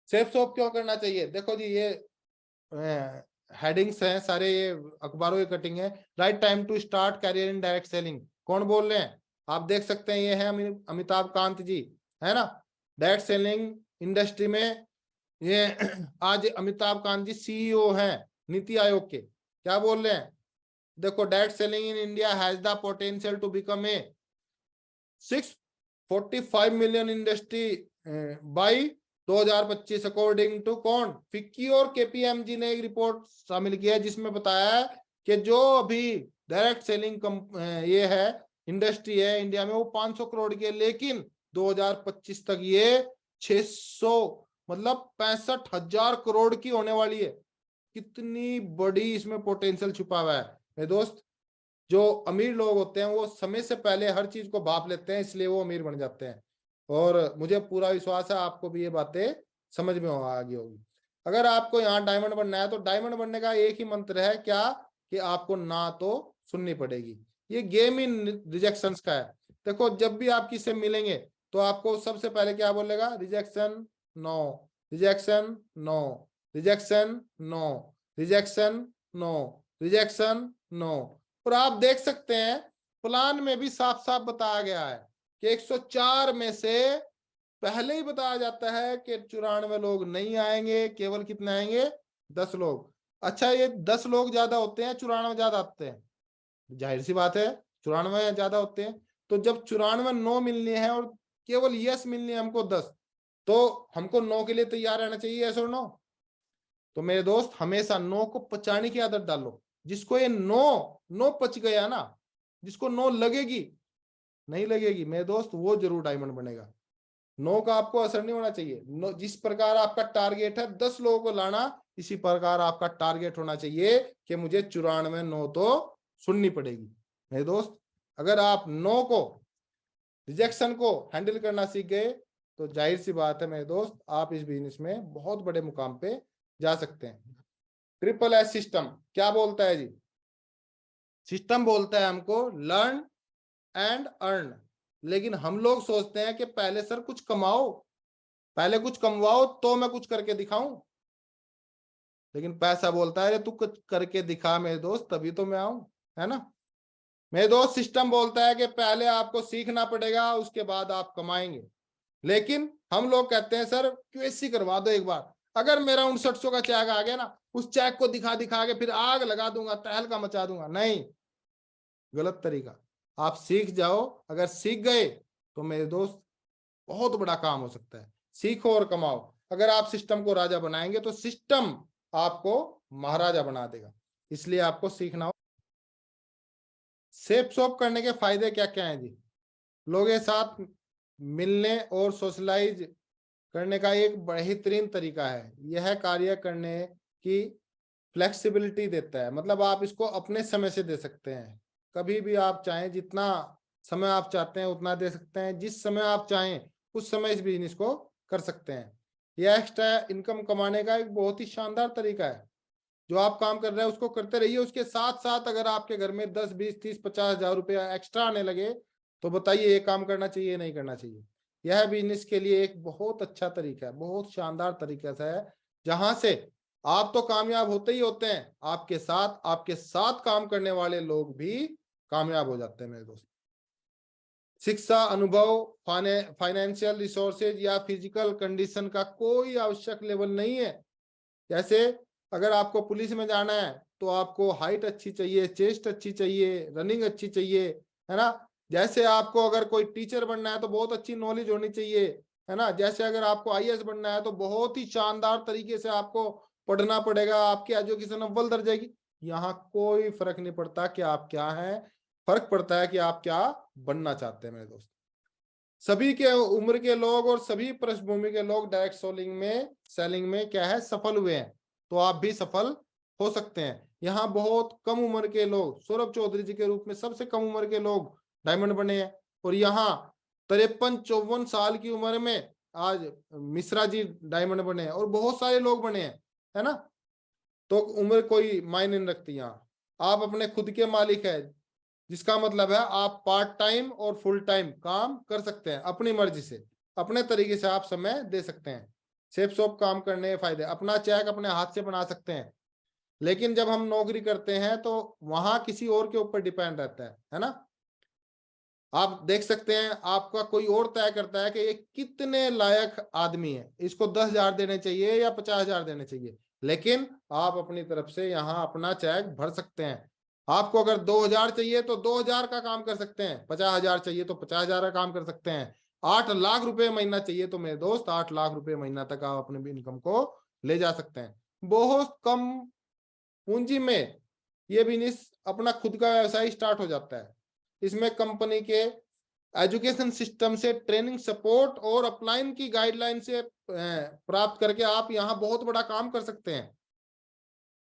सेपसोप क्यों करना चाहिए? देखो जी, ये हेडिंग्स हैं सारे, ये अखबारों की कटिंग है। Right time to start career in direct selling. कौन बोल रहे हैं? आप देख सकते हैं, ये है अमिताभ कांत जी, है ना। डायरेक्ट सेलिंग इंडस्ट्री में ये आज अमिताभ कांत जी सीईओ हैं नीति आयोग के। क्या बोल रहे हैं? देखो, direct selling in India has the potential to become a 645 million industry by 2025 according to कौन? फिक्की और केपीएमजी ने एक रिपोर्ट शामिल किया है जिसमें बताया है कि जो अभी डायरेक्ट सेलिंग ये है इंडस्ट्री है इंडिया में, वो 500 करोड़ की है, लेकिन 2025 तक ये 600 मतलब 65,000 करोड़ की होने वाली है। कितनी बड़ी इसमें पोटेंशियल छुपा हुआ है मेरे दोस्त। जो अमीर लोग होते हैं वो समय से पहले हर चीज को भाप लेते हैं, इसलिए वो अमीर बन जाते हैं। और मुझे पूरा विश्वास है आपको भी ये बातें समझ में आ गई होगी। अगर आपको यहाँ डायमंड बनना है तो डायमंड बनने का एक ही मंत्र है, क्या? कि आपको ना तो सुननी पड़ेगी। ये गेम इन रिजेक्शंस का है। देखो, जब भी आप किससे मिलेंगे तो आपको सबसे पहले क्या बोलेगा? Rejection no, rejection no, rejection no, rejection no, rejection no. और आप देख सकते हैं प्लान में भी साफ साफ बताया गया है कि 104 में से पहले ही बताया जाता है कि 94 लोग नहीं आएंगे, केवल कितने आएंगे? 10 लोग। अच्छा, ये 10 लोग ज्यादा होते हैं, 94 ज्यादा आते हैं? जाहिर सी बात है 94 ज्यादा होते हैं। तो जब 94 नो मिलने हैं और केवल यस मिलने हैं हमको 10, तो हमको नो के लिए तैयार रहना चाहिए। यस और नो? तो मेरे दोस्त, हमेशा नो को पचाने की आदत डालो। जिसको ये नो नो पच गया ना, जिसको नो लगेगी नहीं लगेगी मेरे दोस्त, वो जरूर डायमंड बनेगा। नो का आपको असर नहीं होना चाहिए। नो, जिस प्रकार आपका टारगेट है 10 लोगों को लाना, इसी प्रकार आपका टारगेट होना चाहिए कि मुझे 94 नो तो सुननी पड़ेगी। मेरे दोस्त, अगर आप नो को, रिजेक्शन को हैंडल करना सीख गए तो जाहिर सी बात है मेरे दोस्त, आप इस बिजनेस में बहुत बड़े मुकाम पे जा सकते हैं। ट्रिपल एस सिस्टम क्या बोलता है जी? सिस्टम बोलता है हमको लर्न एंड अर्न। लेकिन हम लोग सोचते हैं कि पहले सर कुछ कमाओ, पहले कुछ कमवाओ तो मैं कुछ करके दिखाऊं। लेकिन पैसा बोलता है तू कुछ करके दिखा मेरे दोस्त, तभी तो मैं आऊं, है ना। मेरे दोस्त, सिस्टम बोलता है कि पहले आपको सीखना पड़ेगा, उसके बाद आप कमाएंगे। लेकिन हम लोग कहते हैं सर क्यूएससी करवा दो एक बार, अगर मेरा 6900 का चेक आ गया ना, उस चेक को दिखा दिखा के फिर आग लगा दूंगा, तहलका मचा दूंगा। नहीं, गलत तरीका। आप सीख जाओ, अगर सीख गए तो मेरे दोस्त बहुत बड़ा काम हो सकता है। सीखो और कमाओ। अगर आप सिस्टम को राजा बनाएंगे तो सिस्टम आपको महाराजा बना देगा, इसलिए आपको सीखना हो। सेप सोप करने के फायदे क्या क्या हैं जी? लोगों के साथ मिलने और सोशलाइज करने का एक बेहतरीन तरीका है। यह कार्य करने की फ्लेक्सिबिलिटी देता है, मतलब आप इसको अपने समय से दे सकते हैं, कभी भी आप चाहें, जितना समय आप चाहते हैं उतना दे सकते हैं, जिस समय आप चाहें उस समय इस बिजनेस को कर सकते हैं। यह एक्स्ट्रा इनकम कमाने का एक बहुत ही शानदार तरीका है। जो आप काम कर रहे हैं उसको करते रहिए, उसके साथ साथ अगर आपके घर में 10, 20, 30, 50,000 रुपया एक्स्ट्रा आने लगे तो बताइए ये काम करना चाहिए नहीं करना चाहिए? यह बिजनेस के लिए एक बहुत अच्छा तरीका है, बहुत शानदार तरीका से है, जहां से आप तो कामयाब होते ही होते हैं, आपके साथ काम करने वाले लोग भी कामयाब हो जाते हैं मेरे दोस्त। शिक्षा, अनुभव, फाइनेंशियल रिसोर्सेज या फिजिकल कंडीशन का कोई आवश्यक लेवल नहीं है। जैसे अगर आपको पुलिस में जाना है तो आपको हाइट अच्छी चाहिए, चेस्ट अच्छी चाहिए, रनिंग अच्छी चाहिए, है ना। जैसे आपको अगर कोई टीचर बनना है तो बहुत अच्छी नॉलेज होनी चाहिए, है ना। जैसे अगर आपको आईएएस बनना है तो बहुत ही शानदार तरीके से आपको पढ़ना पड़ेगा, आपकी एजुकेशन अव्वल दर्जे की। यहाँ कोई फर्क नहीं पड़ता कि आप क्या हैं, फर्क पड़ता है कि आप क्या बनना चाहते हैं मेरे दोस्त। सभी के उम्र के लोग और सभी पृष्ठभूमि के लोग डायरेक्ट सेलिंग में क्या है, सफल हुए हैं, तो आप भी सफल हो सकते हैं। यहाँ बहुत कम उम्र के लोग, सौरभ चौधरी जी के रूप में सबसे कम उम्र के लोग डायमंड बने हैं। और यहाँ 53-54 साल की उम्र में आज मिश्रा जी डायमंड बने हैं, और बहुत सारे लोग बने हैं, है ना। तो उम्र कोई मायने नहीं रखती। यहाँ आप अपने खुद के मालिक है, जिसका मतलब है आप पार्ट टाइम और फुल टाइम काम कर सकते हैं अपनी मर्जी से, अपने तरीके से आप समय दे सकते हैं। सेफ शॉप काम करने के फायदे, अपना चेक अपने हाथ से बना सकते हैं। लेकिन जब हम नौकरी करते हैं तो वहां किसी और के ऊपर डिपेंड रहता है ना। आप देख सकते हैं आपका कोई और तय करता है कि ये कितने लायक आदमी है, इसको 10,000 देने चाहिए या 50,000 देने चाहिए। लेकिन आप अपनी तरफ से यहाँ अपना चेक भर सकते हैं। आपको अगर 2,000 चाहिए तो 2,000 का काम कर सकते हैं, 50,000 चाहिए तो 50,000 का काम कर सकते हैं, 8 लाख रुपए महीना चाहिए तो मेरे दोस्त 8 लाख रुपए महीना तक आप अपने इनकम को ले जा सकते हैं। बहुत कम पूंजी में ये बिजनेस अपना खुद का व्यवसाय स्टार्ट हो जाता है। इसमें कंपनी के एजुकेशन सिस्टम से ट्रेनिंग सपोर्ट और अपलाइन की गाइडलाइन से प्राप्त करके आप यहाँ बहुत बड़ा काम कर सकते हैं।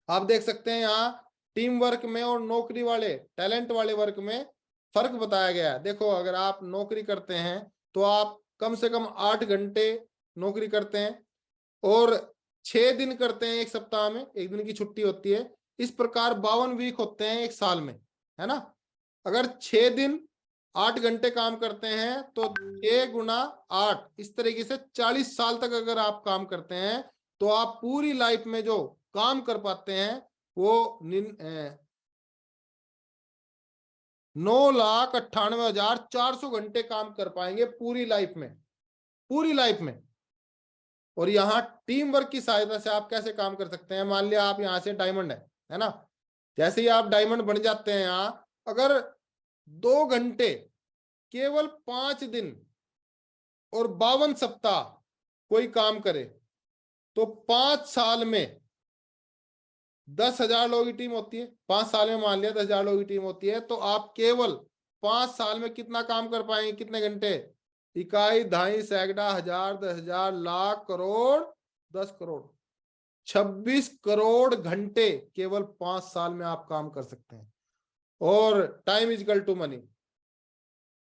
आप देख सकते हैं यहाँ टीम वर्क में और नौकरी वाले टैलेंट वाले वर्क में फर्क बताया गया है। देखो अगर आप नौकरी करते हैं तो आप कम से कम 8 घंटे नौकरी करते हैं और 6 दिन करते हैं एक सप्ताह में, एक दिन की छुट्टी होती है। इस प्रकार 52 वीक होते हैं एक साल में, है ना। अगर 6 दिन 8 घंटे काम करते हैं तो 6 गुना 8, इस तरीके से 40 साल तक अगर आप काम करते हैं तो आप पूरी लाइफ में जो काम कर पाते हैं वो 9,98,400 घंटे काम कर पाएंगे पूरी लाइफ में, पूरी लाइफ में। और यहाँ टीम वर्क की सहायता से आप कैसे काम कर सकते हैं। मान लिया आप यहाँ से डायमंड है ना, जैसे ही आप डायमंड बन जाते हैं यहाँ, अगर 2 घंटे केवल 5 दिन और 52 सप्ताह कोई काम करे तो 5 साल में 10,000 लोगों की टीम होती है। 5 साल में मान लिया 10,000 लोगों की टीम होती है, तो आप केवल 5 साल में कितना काम कर पाएंगे, कितने घंटे, इकाई, दहाई, सैकड़ा, हजार, 10,000, लाख, करोड़, 10 करोड़, 26 करोड़ घंटे केवल 5 साल में आप काम कर सकते हैं। और time is equal to money,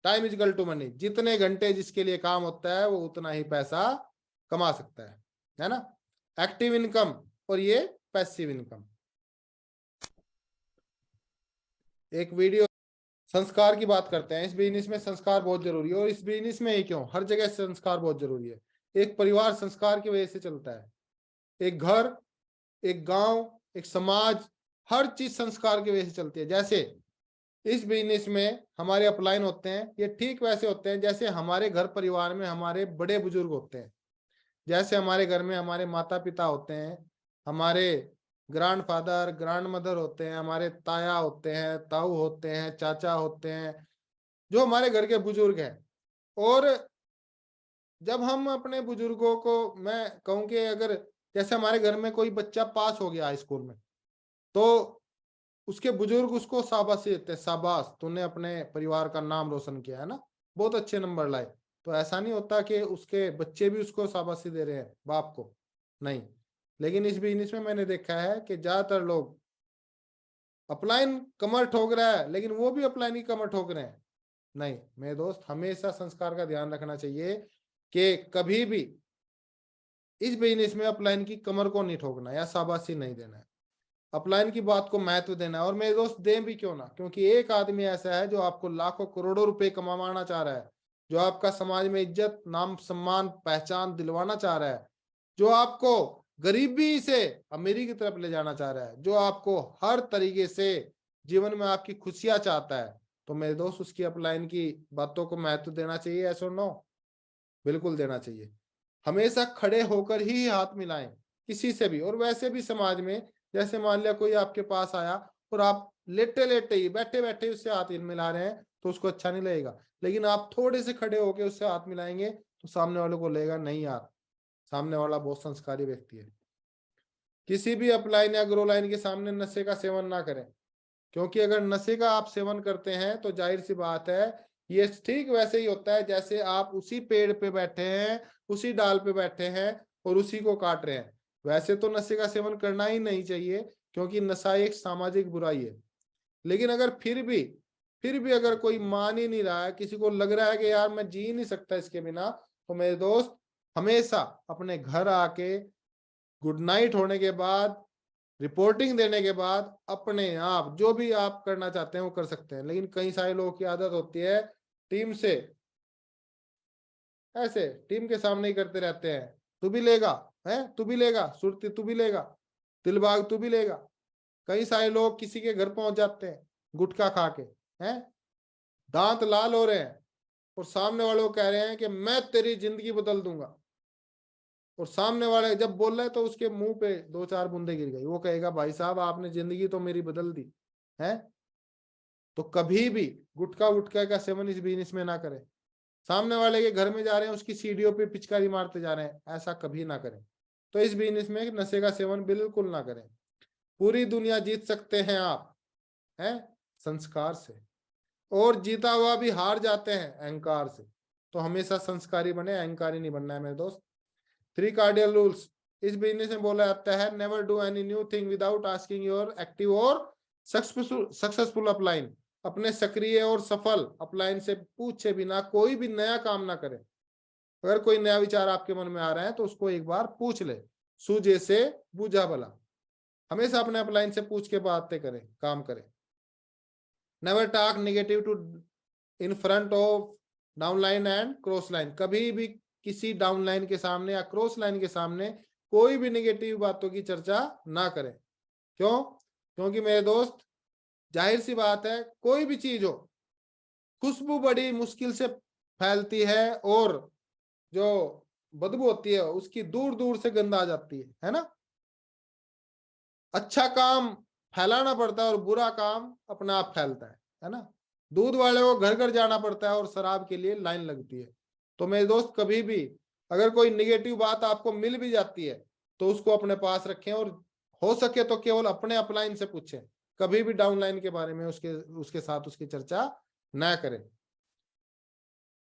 time is equal to money, जितने घंटे जिसके लिए काम होता है वो उतना ही पैसा कमा सकता है ना। एक्टिव इनकम और ये पैसिव इनकम। एक वीडियो संस्कार की बात करते हैं। इस बिजनेस में संस्कार बहुत जरूरी है, और इस बिजनेस में ही क्यों, हर जगह संस्कार बहुत जरूरी है। एक परिवार संस्कार की वजह से चलता है, एक घर, एक गांव, एक समाज, हर चीज संस्कार की वजह से चलती है। जैसे इस बिजनेस में हमारे अपलाइन होते हैं, ये ठीक वैसे होते हैं जैसे हमारे घर परिवार में हमारे बड़े बुजुर्ग होते हैं। जैसे हमारे घर में हमारे माता पिता होते हैं, हमारे ग्रैंड फादर ग्रैंड मदर होते हैं, हमारे ताया होते हैं, ताऊ होते हैं, चाचा होते हैं, जो हमारे घर के बुजुर्ग हैं। और जब हम अपने बुजुर्गों को, मैं कहूँ कि अगर जैसे हमारे घर में कोई बच्चा पास हो गया स्कूल में, तो उसके बुजुर्ग उसको शाबाशी देते हैं, शाबाश तूने अपने परिवार का नाम रोशन किया, है ना, बहुत अच्छे नंबर लाए। तो ऐसा नहीं होता कि उसके बच्चे भी उसको शाबाशी दे रहे हैं बाप को, नहीं। लेकिन इस बिजनेस में मैंने देखा है कि ज्यादातर लोग, अपलाइन कमर ठोक रहा है लेकिन वो भी अपलाइन की कमर ठोक रहे हैं। नहीं मेरे दोस्त, हमेशा संस्कार का ध्यान रखना चाहिए कि कभी भी इस बिजनेस में अपलाइन की कमर को नहीं ठोकना या शाबाशी नहीं देना है, अपलाइन की बात को महत्व देना है। और मेरे दोस्त दें भी क्यों ना, क्योंकि एक आदमी ऐसा है जो आपको लाखों करोड़ों रुपए कमाना चाह रहा है, जो आपका समाज में इज्जत, नाम, सम्मान, पहचान दिलवाना चाह रहा है, जो आपको गरीबी से अमीरी की तरफ ले जाना चाह रहा है, जो आपको हर तरीके से जीवन में आपकी खुशियां चाहता है। तो मेरे दोस्त उसकी अपलाइन की बातों को महत्व देना चाहिए, ऐसा नो? बिल्कुल देना चाहिए। हमेशा खड़े होकर ही हाथ मिलाएं किसी से भी। और वैसे भी समाज में, जैसे मान लिया कोई आपके पास आया और आप लेटे लेटे ही बैठे बैठे ही उससे हाथ मिला रहे हैं, तो उसको अच्छा नहीं लगेगा। लेकिन आप थोड़े से खड़े होकर उससे हाथ मिलाएंगे तो सामने वाले को लगेगा नहीं यार, सामने वाला बहुत संस्कारी व्यक्ति है। किसी भी अपलाइन या ग्रो लाइन के सामने नशे का सेवन ना करें, क्योंकि अगर नशे का आप सेवन करते हैं तो जाहिर सी बात है ये ठीक वैसे ही होता है जैसे आप उसी पेड़ पे बैठे हैं, उसी डाल पे बैठे हैं और उसी को काट रहे हैं। वैसे तो नशे का सेवन करना ही नहीं चाहिए, क्योंकि नशा एक सामाजिक बुराई है। लेकिन अगर फिर भी अगर कोई मान ही नहीं रहा है, किसी को लग रहा है कि यार मैं जी नहीं सकता इसके बिना, तो मेरे दोस्त हमेशा अपने घर आके गुड नाइट होने के बाद, रिपोर्टिंग देने के बाद अपने आप जो भी आप करना चाहते हैं वो कर सकते हैं। लेकिन कई सारे लोगों की आदत होती है टीम से ऐसे टीम के सामने ही करते रहते हैं, तू भी लेगा, है तू भी लेगा, सुरती तू भी लेगा, दिलबाग तू भी लेगा। कई सारे लोग किसी के घर पहुंच जाते हैं गुटखा खा के, हैं दांत लाल हो रहे हैं और सामने वाले को कह रहे हैं कि मैं तेरी जिंदगी बदल दूंगा, और सामने वाले जब बोल रहे तो उसके मुंह पे 2-4 बूंदे गिर गई। वो कहेगा भाई साहब आपने जिंदगी तो मेरी बदल दी है। तो कभी भी गुटखा वुटखा का सेवन इस बिजनेस में ना करें। सामने वाले के घर में जा रहे हैं, उसकी सीढ़ियों पे पिचकारी मारते जा रहे हैं, ऐसा कभी ना करें। तो इस बिजनेस में नशे का सेवन बिल्कुल ना करें। पूरी दुनिया जीत सकते हैं आप, हैं संस्कार से, और जीता हुआ भी हार जाते हैं अहंकार से। तो हमेशा संस्कारी बने, अहंकारी नहीं बनना है मेरे दोस्त। 3 कार्डियल रूल्स इस बिजनेस में बोला जाता है, never do any new thing without asking your active और सक्सेसफुल अपलाइन। अपने सक्रिय और सफल अपलाइन से पूछे बिना कोई भी नया काम ना करें। अगर कोई नया विचार आपके मन में आ रहा है तो उसको एक बार पूछ ले, सूझे से बूझा भला। हमेशा अपने अपलाइन से पूछ के बातें करें, काम करें। Never talk negative to in front of downline and cross line. कभी भी किसी डाउन लाइन के सामने या क्रॉस लाइन के सामने कोई भी नेगेटिव बातों की चर्चा ना करें। क्यों? क्योंकि मेरे दोस्त जाहिर सी बात है, कोई भी चीज हो, खुशबू बड़ी मुश्किल से फैलती है और जो बदबू होती है उसकी दूर दूर से गंध आ जाती है ना। अच्छा काम फैलाना पड़ता है और बुरा काम अपने आप फैलता है ना। दूध वाले को घर घर जाना पड़ता है और शराब के लिए लाइन लगती है। तो मेरे दोस्त कभी भी अगर कोई निगेटिव बात आपको मिल भी जाती है तो उसको अपने पास रखें, और हो सके तो केवल अपने अपलाइन से पूछें। कभी भी डाउनलाइन के बारे में उसके साथ उसकी चर्चा ना करें।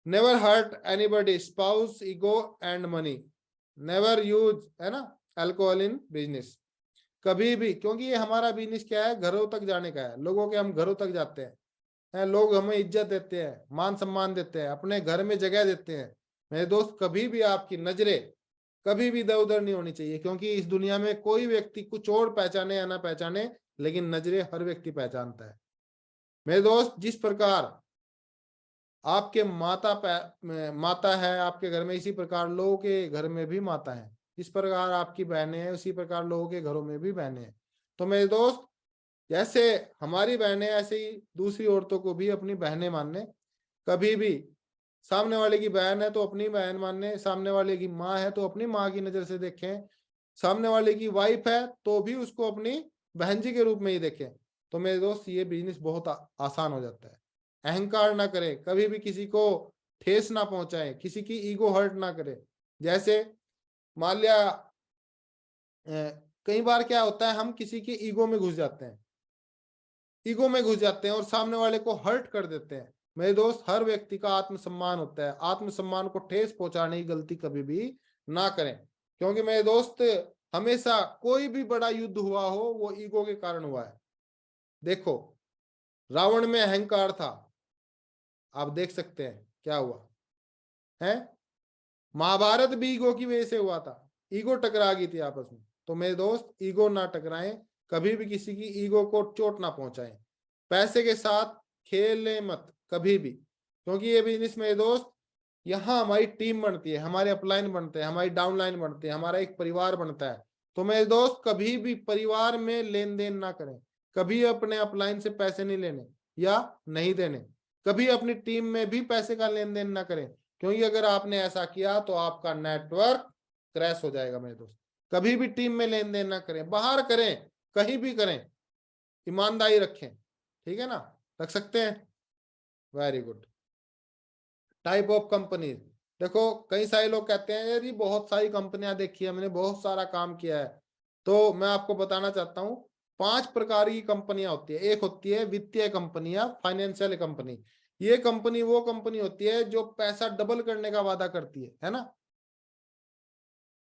Never hurt anybody spouse ego and money. Never use, है ना, अल्कोहल इन बिजनेस। कभी भी, क्योंकि ये हमारा बिजनेस क्या है, घरों तक जाने का है। लोगों के हम घरों तक जाते हैं, लोग हमें इज्जत देते हैं, मान सम्मान देते हैं, अपने घर में जगह देते हैं। मेरे दोस्त कभी भी आपकी नजरें कभी भी इधर उधर नहीं होनी चाहिए, क्योंकि इस दुनिया में कोई व्यक्ति कुछ और पहचाने या ना पहचाने, लेकिन नजरें हर व्यक्ति पहचानता है। मेरे दोस्त जिस प्रकार आपके माता है आपके घर में, इसी प्रकार लोगों के घर में भी माता है। जिस प्रकार आपकी बहनें हैं उसी प्रकार लोगों के घरों में भी बहनें हैं। तो मेरे दोस्त जैसे हमारी बहनें ऐसे ही दूसरी औरतों को भी अपनी बहनें मानने। कभी भी सामने वाले की बहन है तो अपनी बहन मानने, सामने वाले की माँ है तो अपनी माँ की नजर से देखें, सामने वाले की वाइफ है तो भी उसको अपनी बहन जी के रूप में ही देखें। तो मेरे दोस्त ये बिजनेस बहुत आसान हो जाता है। अहंकार ना करें, कभी भी किसी को ठेस ना पहुंचाए, किसी की ईगो हर्ट ना करे। जैसे मान लिया कई बार क्या होता है, हम किसी की ईगो में घुस जाते हैं, और सामने वाले को हर्ट कर देते हैं। मेरे दोस्त हर व्यक्ति का आत्मसम्मान होता है, आत्मसम्मान को ठेस पहुंचाने की गलती कभी भी ना करें। क्योंकि मेरे दोस्त हमेशा कोई भी बड़ा युद्ध हुआ हो वो ईगो के कारण हुआ है। देखो रावण में अहंकार था, आप देख सकते हैं क्या हुआ है। महाभारत भी ईगो की वजह से हुआ था, ईगो टकरा गई थी आपस में। तो मेरे दोस्त ईगो ना टकराएं, कभी भी किसी की ईगो को चोट ना पहुंचाएं। पैसे के साथ खेलें मत कभी भी, क्योंकि ये बिजनेस मेरे दोस्त यहाँ हमारी टीम बनती है, हमारे अपलाइन बनते हैं, हमारी डाउनलाइन बनते हैं, हमारा एक परिवार बनता है। तो मेरे दोस्त कभी भी परिवार में लेन देन ना करें, कभी अपने अपलाइन से पैसे नहीं लेने या नहीं देने। कभी अपनी टीम में भी पैसे का लेन देन ना करें, क्योंकि अगर आपने ऐसा किया तो आपका नेटवर्क क्रैश हो जाएगा मेरे दोस्त। कभी भी टीम में लेन देन ना करें, बाहर करें, कहीं भी करें, ईमानदारी रखें, ठीक है ना, रख सकते हैं। Very good. Type of company, देखो कई सारे लोग कहते हैं यार ये बहुत सारी कंपनियां देखी है मैंने, बहुत सारा काम किया है, तो मैं आपको बताना चाहता हूँ 5 प्रकार की कंपनियां होती है। एक होती है वित्तीय कंपनियां, फाइनेंशियल कंपनी। ये कंपनी वो कंपनी होती है जो पैसा डबल करने का वादा करती है ना,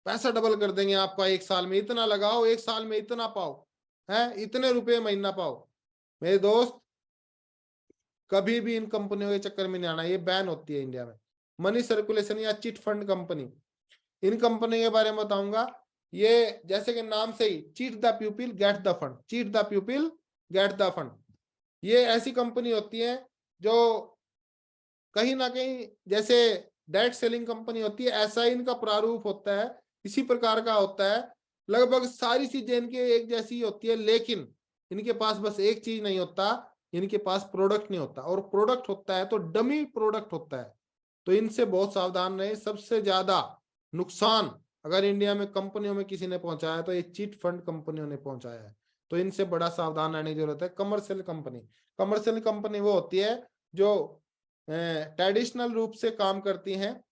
पैसा डबल कर देंगे आपका, 1 साल में इतना लगाओ, 1 साल में इतना पाओ, है इतने रुपए महीना पाओ। मेरे दोस्त कभी भी इन कंपनियों के चक्कर में नहीं आना, ये बैन होती है इंडिया में। मनी सर्कुलेशन या चिट फंड कंपनी, इन कंपनी के बारे में बताऊंगा। ये जैसे कि नाम से ही, cheat the people get the fund, cheat the people get the fund. ये ऐसी कंपनी होती है जो कहीं ना कहीं जैसे डायरेक्ट सेलिंग कंपनी होती है, ऐसा ही इनका प्रारूप होता है, इसी प्रकार का होता है। लगभग सारी चीजें इनकी एक जैसी होती है, लेकिन इनके पास बस एक चीज नहीं होता, इनके पास प्रोडक्ट नहीं होता, और प्रोडक्ट होता है तो डमी प्रोडक्ट होता है। तो इनसे बहुत सावधान रहे। सबसे ज्यादा नुकसान अगर इंडिया में कंपनियों में किसी ने पहुंचाया तो ये चिट फंड कंपनियों ने पहुंचाया है, तो इनसे बड़ा सावधान रहने की जरूरत है। कमर्शियल कंपनी, कमर्शियल कंपनी वो होती है जो ट्रेडिशनल रूप से काम करती हैं,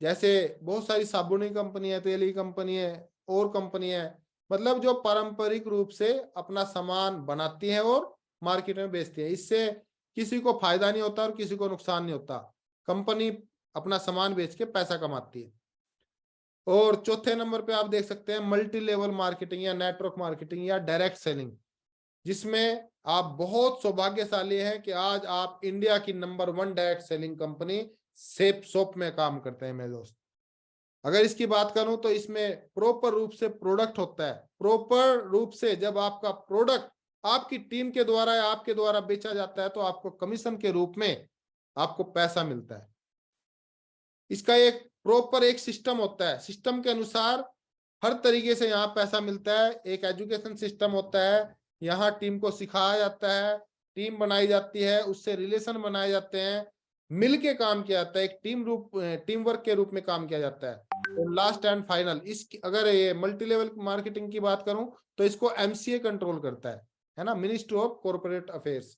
जैसे बहुत सारी साबुनी कंपनी है, तेल की कंपनी है, और कंपनी है, मतलब जो पारंपरिक रूप से अपना सामान बनाती है और मार्केट में बेचती है। इससे किसी को फायदा नहीं होता और किसी को नुकसान नहीं होता, कंपनी अपना सामान बेच के पैसा कमाती है। और चौथे नंबर पे आप देख सकते हैं मल्टी लेवल मार्केटिंग या नेटवर्क मार्केटिंग या डायरेक्ट सेलिंग, जिसमें आप बहुत सौभाग्यशाली हैं कि आज आप इंडिया की नंबर 1 डायरेक्ट सेलिंग कंपनी सेप सोप में काम करते हैं मेरे दोस्त। अगर इसकी बात करूं तो इसमें प्रॉपर रूप से प्रोडक्ट होता है, प्रॉपर रूप से जब आपका प्रोडक्ट आपकी टीम के द्वारा या आपके द्वारा बेचा जाता है तो आपको कमीशन के रूप में आपको पैसा मिलता है। इसका एक प्रॉपर एक सिस्टम होता है, सिस्टम के अनुसार हर तरीके से यहाँ पैसा मिलता है। एक एजुकेशन सिस्टम होता है, यहाँ टीम को सिखाया जाता है, टीम बनाई जाती है, उससे रिलेशन बनाए जाते हैं, मिलके काम किया जाता है, एक टीम वर्क के रूप में काम किया जाता है। और लास्ट एंड फाइनल, इस अगर ये मल्टी लेवल मार्केटिंग की बात करूं तो इसको एमसीए कंट्रोल करता है ना, मिनिस्ट्री ऑफ कॉर्पोरेट अफेयर्स।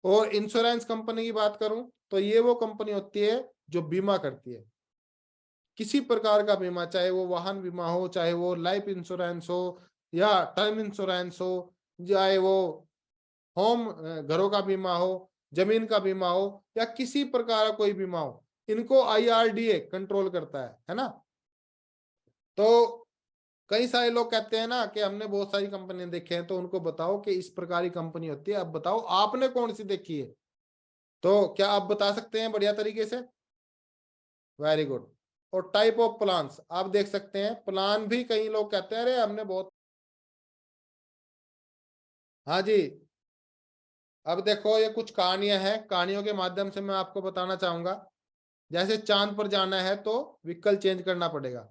और इंश्योरेंस कंपनी की बात करूं तो ये वो कंपनी होती है जो बीमा करती है, किसी प्रकार का बीमा, चाहे वो वाहन बीमा हो, चाहे वो लाइफ इंश्योरेंस हो, या टर्म इंश्योरेंस हो, चाहे वो होम घरों का बीमा हो, जमीन का बीमा हो, या किसी प्रकार का कोई बीमा हो, इनको आईआरडीए कंट्रोल करता है ना। तो कई सारे लोग कहते हैं ना कि हमने बहुत सारी कंपनियां देखी हैं, तो उनको बताओ कि इस प्रकार की कंपनी होती है, अब बताओ आपने कौन सी देखी है, तो क्या आप बता सकते हैं बढ़िया तरीके से? Very good. और टाइप ऑफ प्लान्स आप देख सकते हैं, प्लान भी कई लोग कहते हैं अरे हमने बहुत, हाँ जी। अब देखो ये कुछ कहानियां हैं, कहानियों के माध्यम से मैं आपको बताना चाहूंगा। जैसे चांद पर जाना है तो व्हीकल चेंज करना पड़ेगा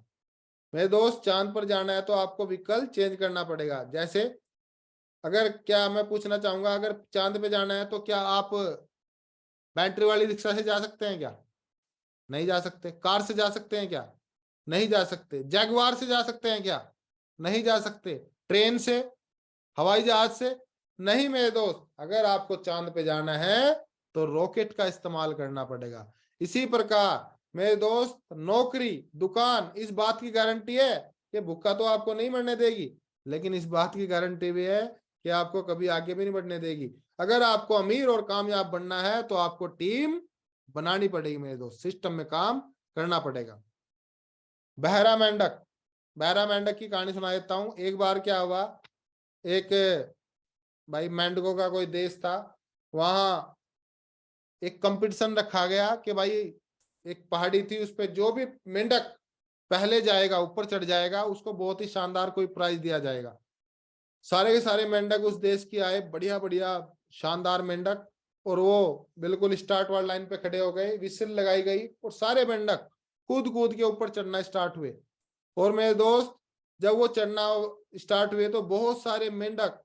मेरे दोस्त, चांद पर जाना है तो आपको व्हीकल चेंज करना पड़ेगा। जैसे अगर, क्या मैं पूछना चाहूंगा, अगर चांद पे जाना है तो क्या आप बैटरी वाली रिक्शा से जा सकते हैं क्या? नहीं जा सकते। कार से जा सकते हैं क्या? नहीं जा सकते। जैगवार से जा सकते हैं क्या? नहीं जा सकते। ट्रेन से, हवाई जहाज से? नहीं मेरे दोस्त, अगर आपको चांद पे जाना है तो रॉकेट का इस्तेमाल करना पड़ेगा। इसी प्रकार मेरे दोस्त, नौकरी, दुकान इस बात की गारंटी है कि भूखा तो आपको नहीं मरने देगी, लेकिन इस बात की गारंटी भी है कि आपको कभी आगे भी नहीं बढ़ने देगी। अगर आपको अमीर और कामयाब बनना है तो आपको टीम बनानी पड़ेगी मेरे दोस्त, सिस्टम में काम करना पड़ेगा। बहरा मेंढक, बहरा मेंढक की कहानी सुना देता हूं। एक बार क्या हुआ, एक भाई मेंढकों का कोई देश था, वहां एक कंपटीशन रखा गया कि भाई एक पहाड़ी थी, उस पर जो भी मेंढक पहले जाएगा, ऊपर चढ़ जाएगा, उसको बहुत ही शानदार कोई प्राइज दिया जाएगा। सारे के सारे मेंढक उस देश की आए, बढ़िया बढ़िया शानदार मेंढक, और वो बिल्कुल स्टार्ट वाली लाइन पे खड़े हो गए, विसिल लगाई गई और सारे मेंढक कूद कूद के ऊपर चढ़ना स्टार्ट हुए। और मेरे दोस्त, जब वो चढ़ना स्टार्ट हुए तो बहुत सारे मेंढक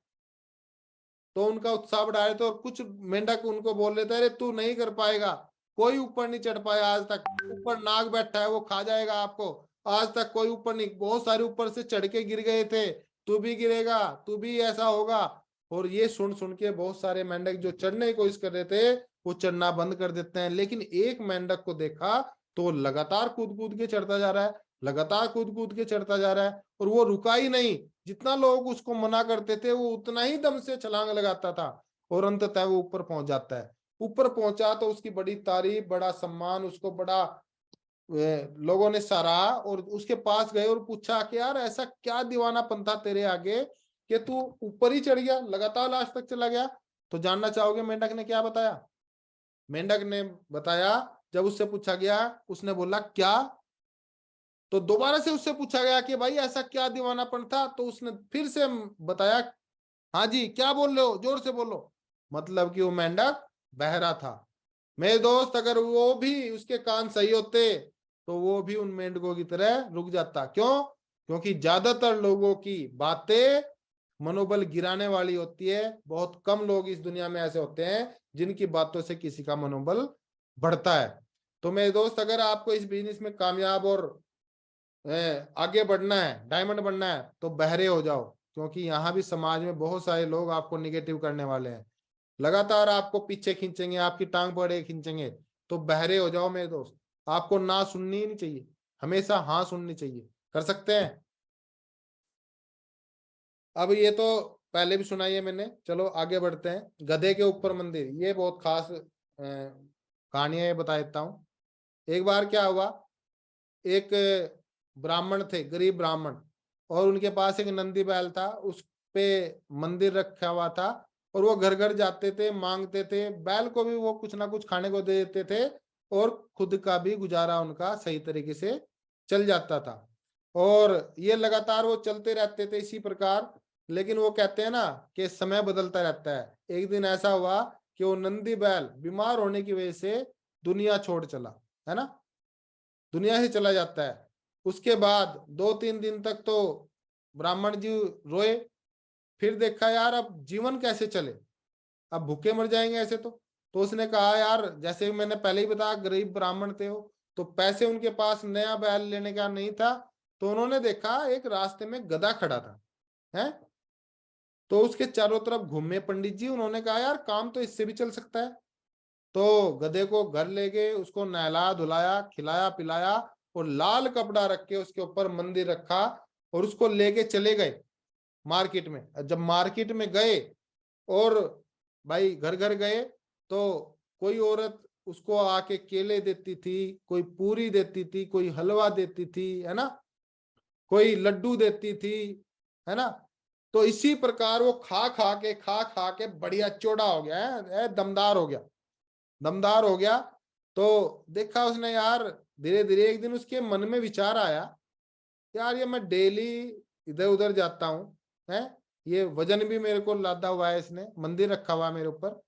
तो उनका उत्साह बढ़ा रहे थे, और कुछ मेंढक उनको बोल रहे थे अरे तू नहीं कर पाएगा, कोई ऊपर नहीं चढ़ पाया आज तक, ऊपर नाग बैठा है वो खा जाएगा आपको, आज तक कोई ऊपर नहीं, बहुत सारे ऊपर से चढ़ के गिर गए थे, तू भी गिरेगा, तू भी ऐसा होगा। और ये सुन सुन के बहुत सारे मेंढक जो चढ़ने की कोशिश कर रहे थे वो चढ़ना बंद कर देते हैं। लेकिन एक मेंढक को देखा तो लगातार कूद कूद के चढ़ता जा रहा है, लगातार कूद कूद के चढ़ता जा रहा है, और वो रुका ही नहीं। जितना लोग उसको मना करते थे वो उतना ही दम से छलांग लगाता था, और अंततः वो ऊपर पहुंच जाता है। ऊपर पहुंचा तो उसकी बड़ी तारीफ, बड़ा सम्मान, उसको बड़ा लोगों ने सराहा, और उसके पास गए और पूछा कि यार ऐसा क्या दीवानापन था तेरे आगे कि तू ऊपर ही चढ़ गया, लगातार लास्ट तक चला गया। तो जानना चाहोगे मेंढक ने क्या बताया? मेंढक ने बताया, जब उससे पूछा गया, उसने बोला क्या? तो दोबारा से उससे पूछा गया कि भाई ऐसा क्या दीवानापन था, तो उसने फिर से बताया, हाँ जी क्या बोल रहे हो, जोर से बोलो। मतलब कि वो मेंढक बहरा था। मेरे दोस्त, अगर वो भी उसके कान सही होते तो वो भी उन मेंढकों की तरह रुक जाता। क्यों? क्योंकि ज्यादातर लोगों की बातें मनोबल गिराने वाली होती है। बहुत कम लोग इस दुनिया में ऐसे होते हैं जिनकी बातों से किसी का मनोबल बढ़ता है। तो मेरे दोस्त, अगर आपको इस बिजनेस में कामयाब और आगे बढ़ना है, डायमंड बनना है, तो बहरे हो जाओ, क्योंकि यहाँ भी समाज में बहुत सारे लोग आपको निगेटिव करने वाले हैं, लगातार आपको पीछे खींचेंगे, आपकी टांग पड़े खींचेंगे। तो बहरे हो जाओ मेरे दोस्त, आपको ना सुननी ही नहीं चाहिए, हमेशा हाँ सुननी चाहिए। कर सकते हैं? अब ये तो पहले भी सुनाई है मैंने, चलो आगे बढ़ते हैं। गधे के ऊपर मंदिर, ये बहुत खास कहानियां ये बता देता हूँ। एक बार क्या हुआ, एक ब्राह्मण थे, गरीब ब्राह्मण, और उनके पास एक नंदी बैल था, उस पे मंदिर रखा हुआ था, और वो घर घर जाते थे, मांगते थे, बैल को भी वो कुछ ना कुछ खाने को दे देते थे, और खुद का भी गुजारा उनका सही तरीके से चल जाता था। और ये लगातार वो चलते रहते थे इसी प्रकार। लेकिन वो कहते हैं ना कि समय बदलता रहता है। एक दिन ऐसा हुआ कि वो नंदी बैल बीमार होने की वजह से दुनिया छोड़ चला, है ना, दुनिया से चला जाता है। उसके बाद 2-3 दिन तक तो ब्राह्मण जी रोए, फिर देखा यार अब जीवन कैसे चले, अब भूखे मर जाएंगे ऐसे तो उसने कहा यार, जैसे मैंने पहले ही बताया गरीब ब्राह्मण थे वो, तो पैसे उनके पास नया बैल लेने का नहीं था। तो उन्होंने देखा एक रास्ते में गधा खड़ा था, है, तो उसके चारों तरफ घूमे पंडित जी, उन्होंने कहा यार काम तो इससे भी चल सकता है। तो गधे को घर ले गए, उसको नहलाया धुलाया, खिलाया पिलाया, और लाल कपड़ा रख के उसके ऊपर मंदिर रखा, और उसको लेके चले गए मार्केट में। जब मार्केट में गए और भाई घर घर गए, तो कोई औरत उसको आके केले देती थी, कोई पूरी देती थी, कोई हलवा देती थी, है ना, कोई लड्डू देती थी, है ना। तो इसी प्रकार वो खा खा के बढ़िया चौड़ा हो गया है, दमदार हो गया, दमदार हो गया। तो देखा उसने यार, धीरे धीरे एक दिन उसके मन में विचार आया, यार ये मैं डेली इधर उधर जाता हूँ, है, ये वजन भी मेरे को लादा हुआ है, इसने मंदिर रखा हुआ है मेरे ऊपर,